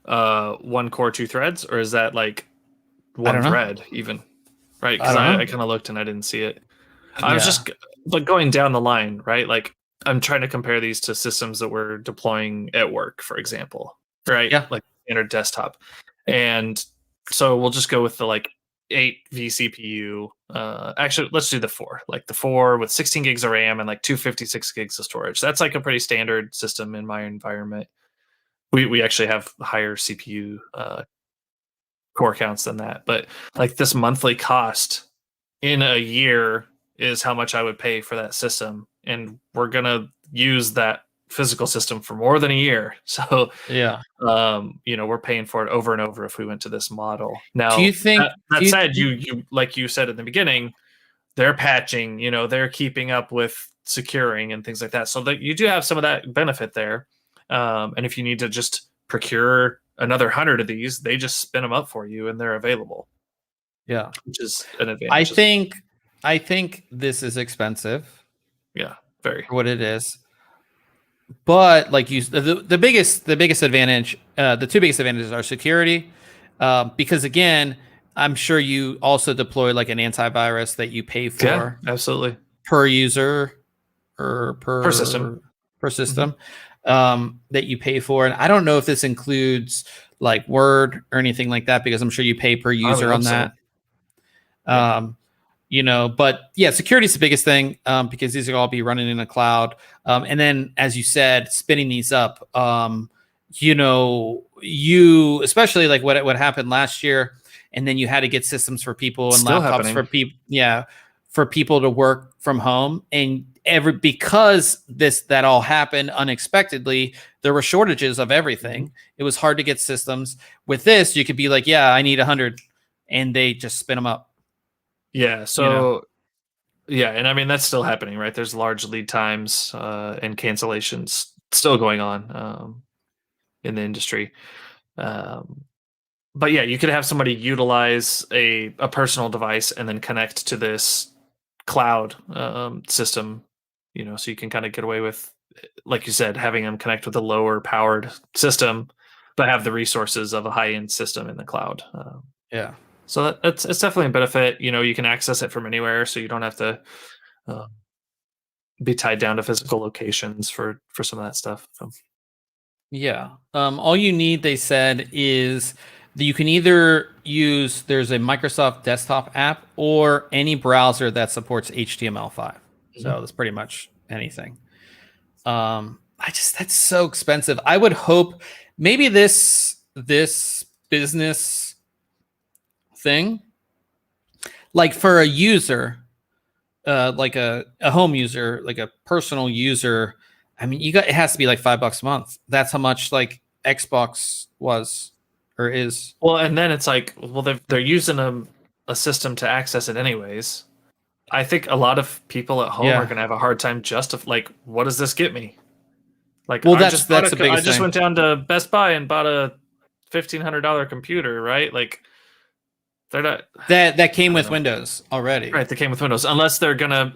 1 core, 2 threads, or is that like 1 thread even? Right, because I kind of looked and I didn't see it. I was just like going down the line, right? Like I'm trying to compare these to systems that we're deploying at work, for example, right? Yeah. Like standard desktop. And so we'll just go with the like 8 vCPU. Actually, let's do the 4. Like the 4 with 16 gigs of RAM and like 256 gigs of storage. That's like a pretty standard system in my environment. We actually have higher CPU core counts than that. But like this monthly cost in a year is how much I would pay for that system. And we're going to use that physical system for more than a year. So, we're paying for it over and over if we went to this model. Now, do you think that said, you like you said in the beginning, they're patching, they're keeping up with securing and things like that. So that you do have some of that benefit there. And if you need to just procure another 100 of these, they just spin them up for you and they're available. Yeah. Which is an advantage. I think this is expensive. Yeah, very. For what it is. But like the biggest advantage, the two biggest advantages are security, because again, I'm sure you also deploy like an antivirus that you pay for. Yeah, absolutely. Per user or per system. Mm-hmm. That you pay for. And I don't know if this includes like Word or anything like that, because I'm sure you pay per user on that. But yeah, security is the biggest thing, because these are all be running in the cloud. And then, as you said, spinning these up, you especially like what happened last year, and then you had to get systems for people and still laptops happening. for people. Yeah. For people to work from home, and because that all happened unexpectedly, there were shortages of everything. Mm-hmm. It was hard to get systems. With this, you could be like, yeah, I need 100, and they just spin them up. Yeah. So, yeah. And I mean, that's still happening, right? There's large lead times and cancellations still going on in the industry. But yeah, you could have somebody utilize a personal device and then connect to this cloud system, so you can kind of get away with, like you said, having them connect with a lower powered system, but have the resources of a high-end system in the cloud. So it's definitely a benefit. You can access it from anywhere, so you don't have to be tied down to physical locations for some of that stuff. So. Yeah. All you need, they said, is that you can either use, there's a Microsoft desktop app or any browser that supports HTML5. Mm-hmm. So that's pretty much anything. That's so expensive. I would hope maybe this business thing, like for a user, like a home user, like a personal user, I mean, it has to be like $5 a month. That's how much like Xbox was or is. Well, and then it's like, well, they're using a system to access it anyways. I think a lot of people at home are going to have a hard time what does this get me? Like, Well, I just bought that's the biggest I just thing. went down to Best Buy and bought a $1,500 computer, right? Like, they're not. That I came don't with know. Windows already. Right, they came with Windows. Unless they're gonna,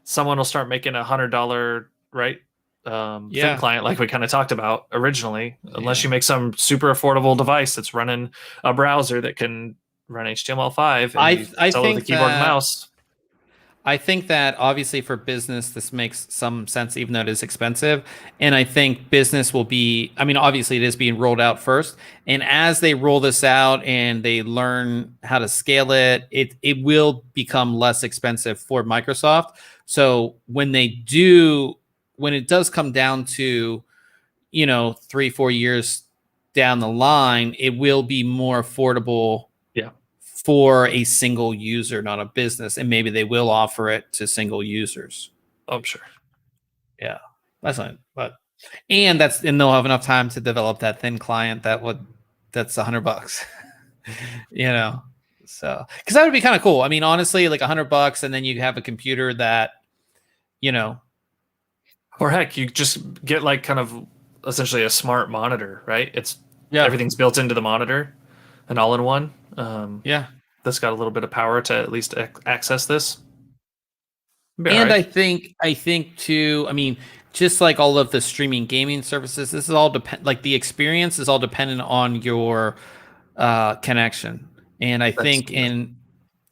someone will start making $100, right? Thin Yeah. client, like we kind of talked about originally. Unless Yeah. you make some super affordable device that's running a browser that can run HTML5 and you I sell it with a think keyboard and that mouse. I think that obviously for business, this makes some sense, even though it is expensive. And I think business will be, I mean, obviously it is being rolled out first. And as they roll this out and they learn how to scale it, it will become less expensive for Microsoft. So when it does come down to, 3-4 years down the line, it will be more affordable Yeah, for a single user, not a business, and maybe they will offer it to single users. I'm sure. Yeah, that's not, but and they'll have enough time to develop that thin client that's $100, So because that would be kind of cool. I mean, honestly, like $100, and then you have a computer that, you know, Or heck, you just get like kind of essentially a smart monitor, right? It's yeah, everything's built into the monitor, an all-in-one. yeah. That's got a little bit of power to at least access this. Be all And right. I think too, I mean, just like all of the streaming gaming services, this is all like the experience is all dependent on your connection. And I That's think in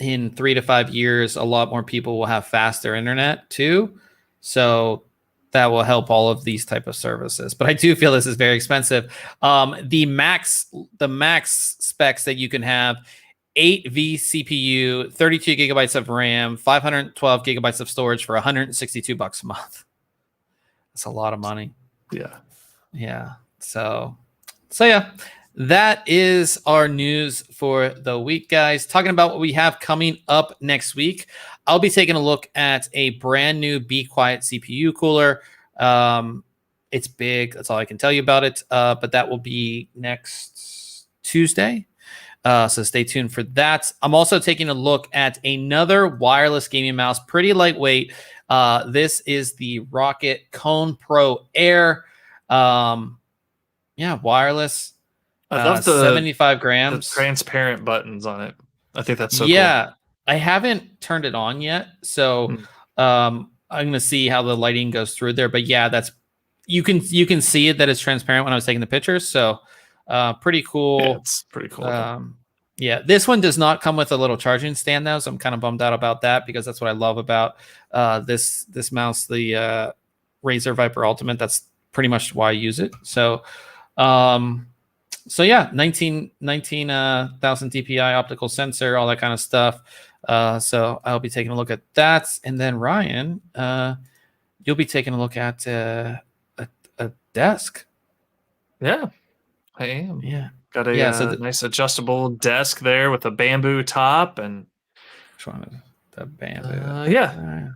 3 to 5 years, a lot more people will have faster internet too. So that will help all of these type of services. But I do feel this is very expensive. The max specs that you can have: 8 vCPU, 32 gigabytes of RAM, 512 gigabytes of storage for $162 a month. That's a lot of money. yeah. Yeah. So yeah, that is our news for the week, guys. Talking about what we have coming up next week, I'll be taking a look at a brand new Be Quiet CPU cooler. It's big. That's all I can tell you about it. But that will be next Tuesday. So stay tuned for that. I'm also taking a look at another wireless gaming mouse, pretty lightweight. This is the Rocket Cone Pro Air. Wireless. I love 75 the grams. transparent buttons on it. I think that's so cool. Yeah, I haven't turned it on yet, so I'm gonna see how the lighting goes through there. But yeah, that's you can see it that it's transparent when I was taking the pictures. So pretty cool. Yeah, it's pretty cool. Yeah, this one does not come with a little charging stand though, so I'm kind of bummed out about that because that's what I love about this mouse, the Razer Viper Ultimate. That's pretty much why I use it. So yeah, 19,000 DPI optical sensor, all that kind of stuff. So I'll be taking a look at that, and then Ryan, you'll be taking a look at a desk. Yeah, I am. Yeah. Got a So nice adjustable desk there with a bamboo top and which one is the bamboo? yeah.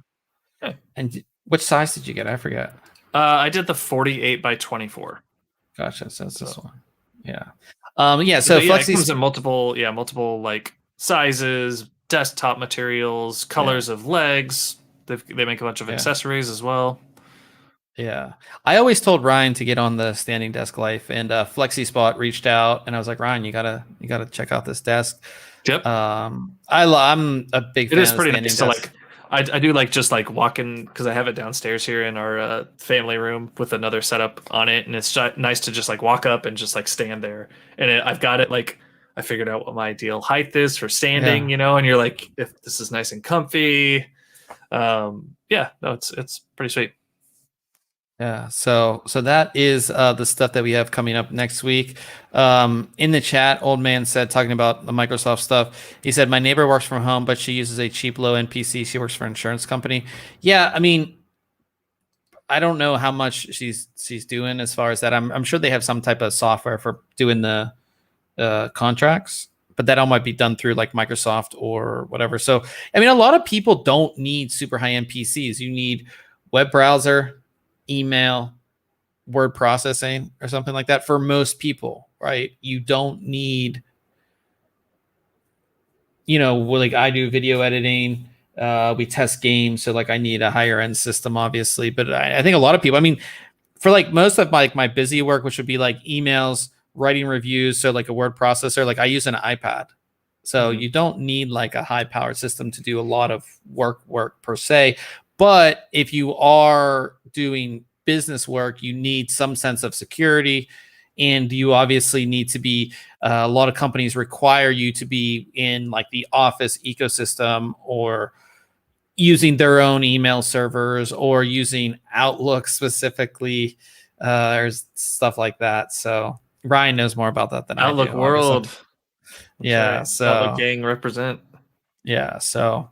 And which size did you get? I forget. I did the 48 by 24. Gotcha. So it's this one. Yeah. So it Flexi comes in multiple like sizes, desktop materials, colors of legs. They make a bunch of accessories as well. Yeah. I always told Ryan to get on the standing desk life, and FlexiSpot reached out, and I was like, Ryan, you gotta check out this desk. Yep. I'm a big fan. It is of pretty standing nice desk. to like. I do like just like walking because I have it downstairs here in our family room with another setup on it, and it's nice to just like walk up and just like stand there. And I've got it like I figured out what my ideal height is for standing, and you're like, if this is nice and comfy, it's pretty sweet. Yeah, so that is the stuff that we have coming up next week. In the chat, Old Man said, talking about the Microsoft stuff, he said, my neighbor works from home, but she uses a cheap low-end PC. She works for an insurance company. Yeah, I mean, I don't know how much she's doing as far as that. I'm sure they have some type of software for doing the contracts, but that all might be done through like Microsoft or whatever. So, I mean, a lot of people don't need super high-end PCs. You need web browser, email, word processing, or something like that for most people, right? You don't need, like I do video editing, we test games, so like I need a higher end system, obviously. But I think a lot of people, I mean, for like most of my busy work, which would be like emails, writing reviews, so like a word processor, like I use an iPad. So you don't need like a high powered system to do a lot of work per se. But if you are doing business work, you need some sense of security, and you obviously need to be, a lot of companies require you to be in like the Office ecosystem, or using their own email servers, or using Outlook specifically, or stuff like that. So Ryan knows more about that than Outlook I do. World. Obviously. That's Yeah. right. So Outlook gang represent. yeah. So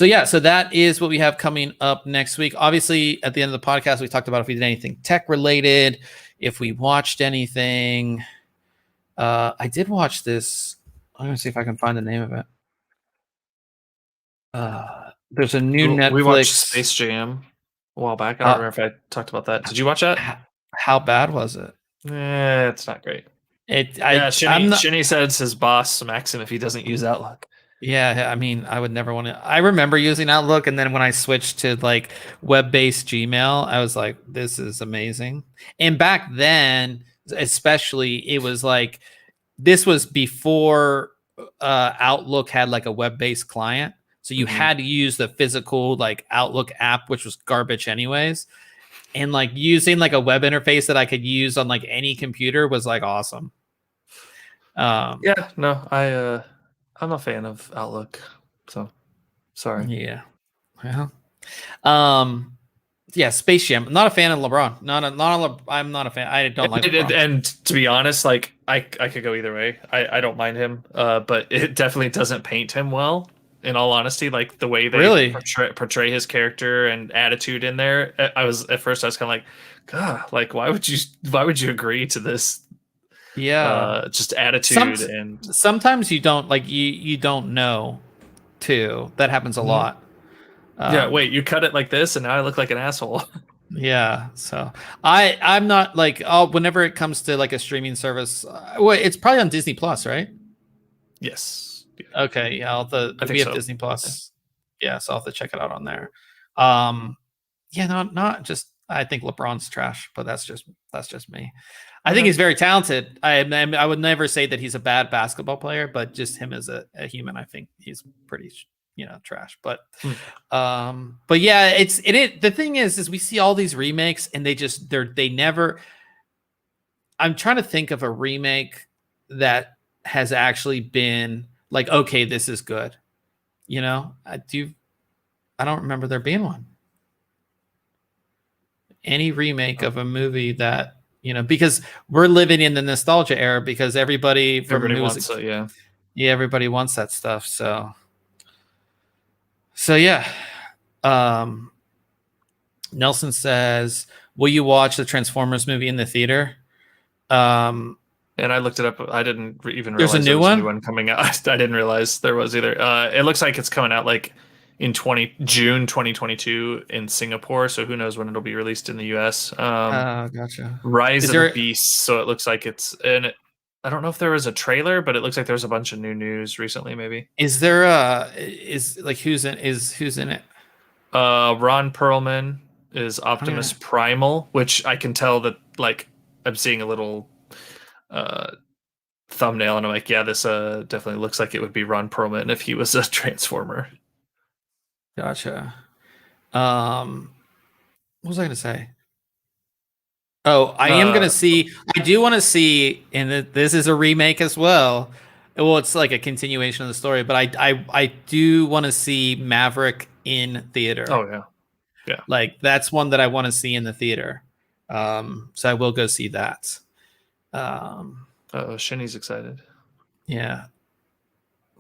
yeah, so that is what we have coming up next week. Obviously, at the end of the podcast, we talked about if we did anything tech related, if we watched anything. I did watch this. I'm gonna see if I can find the name of it. There's a new Netflix. We watched Space Jam a while back. I don't remember if I talked about that. Did you watch that? How bad was it? It's not great. I'm Shinny said it's his boss smacks him if he doesn't use Outlook. Yeah, I mean, I would never want to. I remember using Outlook, and then when I switched to like web-based Gmail, I was like, "This is amazing." And back then, especially, it was like this was before Outlook had like a web-based client, so you had to use the physical like Outlook app, which was garbage anyways. And like using like a web interface that I could use on like any computer was like awesome. Yeah, no, I'm a fan of Outlook, so sorry. Yeah. Well, yeah, Space Jam. I'm not a fan of LeBron. I'm not a fan. I don't like LeBron. And to be honest, like I could go either way. I don't mind him, but it definitely doesn't paint him well. In all honesty, like the way they portray his character and attitude in there, at first I was kind of like, God, like why would you agree to this? Yeah, just attitude. And sometimes you don't like you don't know too. That happens a lot. Yeah, wait, you cut it like this and now I look like an asshole. Yeah, so I'm not like, whenever it comes to like a streaming service, it's probably on Disney Plus, right? Yes. Okay, yeah, we have Disney Plus. Yeah, so I'll have to check it out on there. Yeah, not just, I think LeBron's trash, but that's just me. I think he's very talented. I would never say that he's a bad basketball player, but just him as a human, I think he's pretty, trash. But yeah, the thing is we see all these remakes and they never. I'm trying to think of a remake that has actually been like, okay, this is good. I don't remember there being one. Any remake of a movie that, because we're living in the nostalgia era, because everybody wants it, yeah, everybody wants that stuff. So yeah. Nelson says, will you watch the Transformers movie in the theater? And I looked it up. I didn't even realize there's a new one coming out. I didn't realize there was either. It looks like it's coming out like in June 2022 in Singapore. So who knows when it'll be released in the US. Gotcha. Rise of the Beasts. So it looks like it's in it. I don't know if there was a trailer, but it looks like there's a bunch of new news recently. Maybe who's in it? Ron Perlman is Optimus Primal, which I can tell that like I'm seeing a little thumbnail and I'm like, yeah, this definitely looks like it would be Ron Perlman if he was a Transformer. Gotcha. What was I going to say? Oh, I am going to see. I do want to see, and this is a remake as well. Well, it's like a continuation of the story, but I do want to see Maverick in theater. Oh yeah, yeah. Like that's one that I want to see in the theater. So I will go see that. Shinny's excited. Yeah,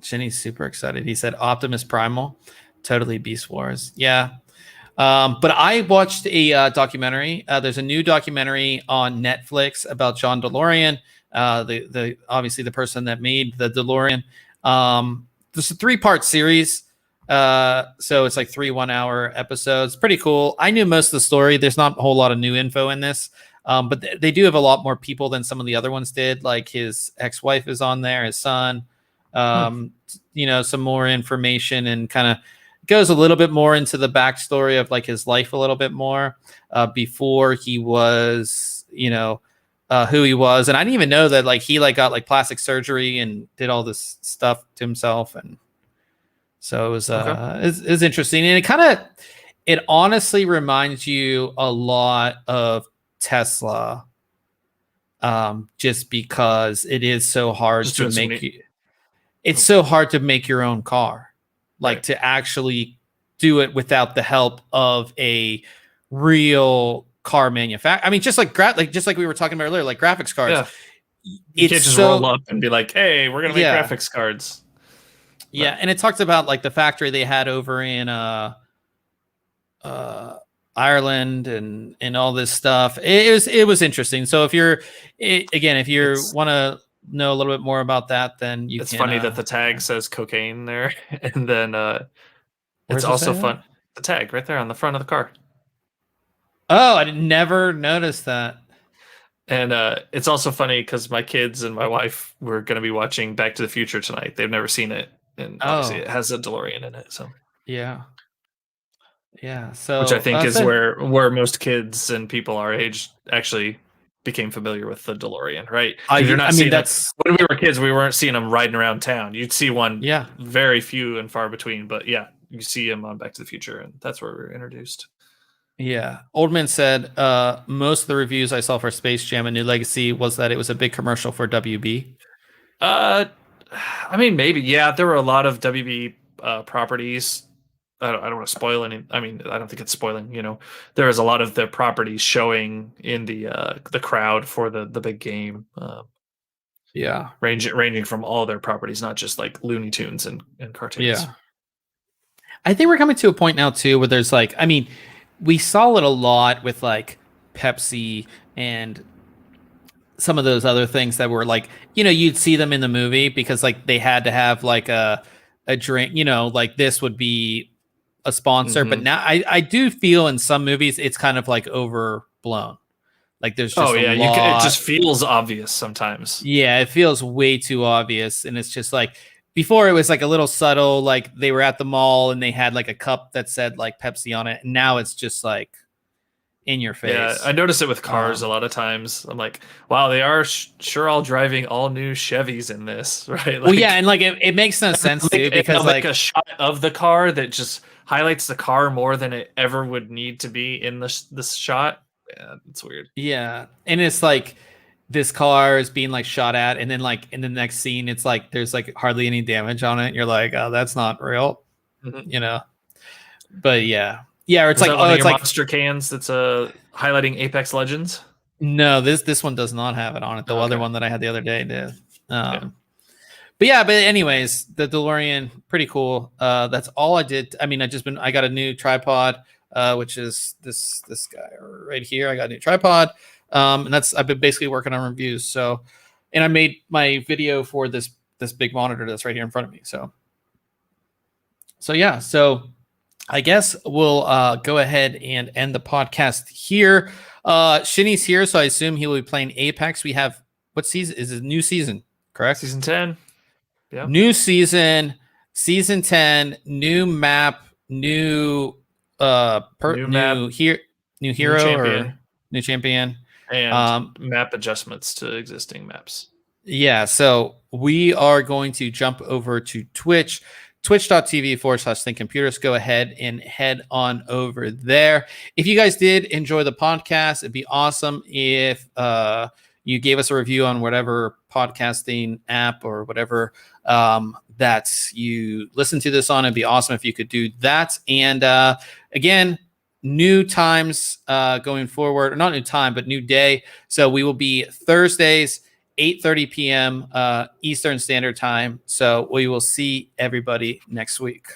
Shinny's super excited. He said Optimus Primal, totally Beast Wars. Yeah. But I watched a documentary. There's a new documentary on Netflix about John DeLorean, the obviously the person that made the DeLorean. There's a 3-part series, so it's like 3 1-hour episodes. Pretty cool. I knew most of the story. There's not a whole lot of new info in this, but they do have a lot more people than some of the other ones did. Like his ex-wife is on there, his son. Some more information and kind of goes a little bit more into the backstory of like his life a little bit more before he was, who he was. And I didn't even know that like he like got like plastic surgery and did all this stuff to himself. And so it was it's interesting. And it honestly reminds you a lot of Tesla. Just because it is so hard to make it's so hard to make your own car, like to actually do it without the help of a real car manufacturer. I mean, just like we were talking about earlier, like graphics cards. Yeah. You can't just roll up and be like, "Hey, we're gonna make graphics cards." Yeah, and it talks about like the factory they had over in Ireland and all this stuff. It was interesting. So if you want to know a little bit more about that, then it's funny that the tag says cocaine there, and then it's also fun. The tag right there on the front of the car. Oh, I never noticed that. And it's also funny because my kids and my wife were going to be watching Back to the Future tonight. They've never seen it, and obviously it has a DeLorean in it. So yeah. So which I think is where most kids and people our age actually became familiar with the DeLorean, right? You're not seeing that's when we were kids. We weren't seeing them riding around town. You'd see one, very few and far between. But yeah, you see him on Back to the Future, and that's where we were introduced. Yeah. Oldman said most of the reviews I saw for Space Jam: A New Legacy was that it was a big commercial for WB. I mean, maybe. Yeah, there were a lot of WB properties. I don't want to spoil any. I mean, I don't think it's spoiling. There is a lot of their properties showing in the crowd for the big game. Ranging from all their properties, not just like Looney Tunes and cartoons. Yeah. I think we're coming to a point now too where there's like, I mean, we saw it a lot with like Pepsi and some of those other things that were like, you'd see them in the movie because like they had to have like a drink, like this would be a sponsor. But now I do feel in some movies it's kind of like overblown. Like there's just it just feels obvious sometimes. Yeah, it feels way too obvious, and it's just like before it was like a little subtle, like they were at the mall and they had like a cup that said like Pepsi on it, and now it's just like in your face. Yeah, I notice it with cars a lot of times. I'm like, wow, they are sure all driving all new Chevys in this, right? Well, yeah, and like it makes no sense too because like a shot of the car that just highlights the car more than it ever would need to be in this shot. Yeah, it's weird. Yeah, and it's like this car is being like shot at, and then like in the next scene, it's like there's like hardly any damage on it. You're like, oh, that's not real, But yeah, or it's like it's like monster cans that's highlighting Apex Legends. No, this one does not have it on it. The other one that I had the other day did. But anyways, the DeLorean, pretty cool. That's all I did. I mean, I got a new tripod, which is this guy right here. I got a new tripod. And I've been basically working on reviews. So, and I made my video for this big monitor that's right here in front of me. So I guess we'll go ahead and end the podcast here. Shinny's here, so I assume he will be playing Apex. We have what season is it? New season, correct? Season 10. Yeah. New season 10, new map, new hero champion. or new champion. And map adjustments to existing maps. Yeah, so we are going to jump over to Twitch, twitch.tv/ThinkComputers. Go ahead and head on over there. If you guys did enjoy the podcast, it'd be awesome if you gave us a review on whatever podcasting app or whatever that you listen to this on. It'd be awesome if you could do that. And again, new times going forward, or not new time, but new day. So we will be Thursdays, 8:30 p.m. Eastern Standard Time. So we will see everybody next week.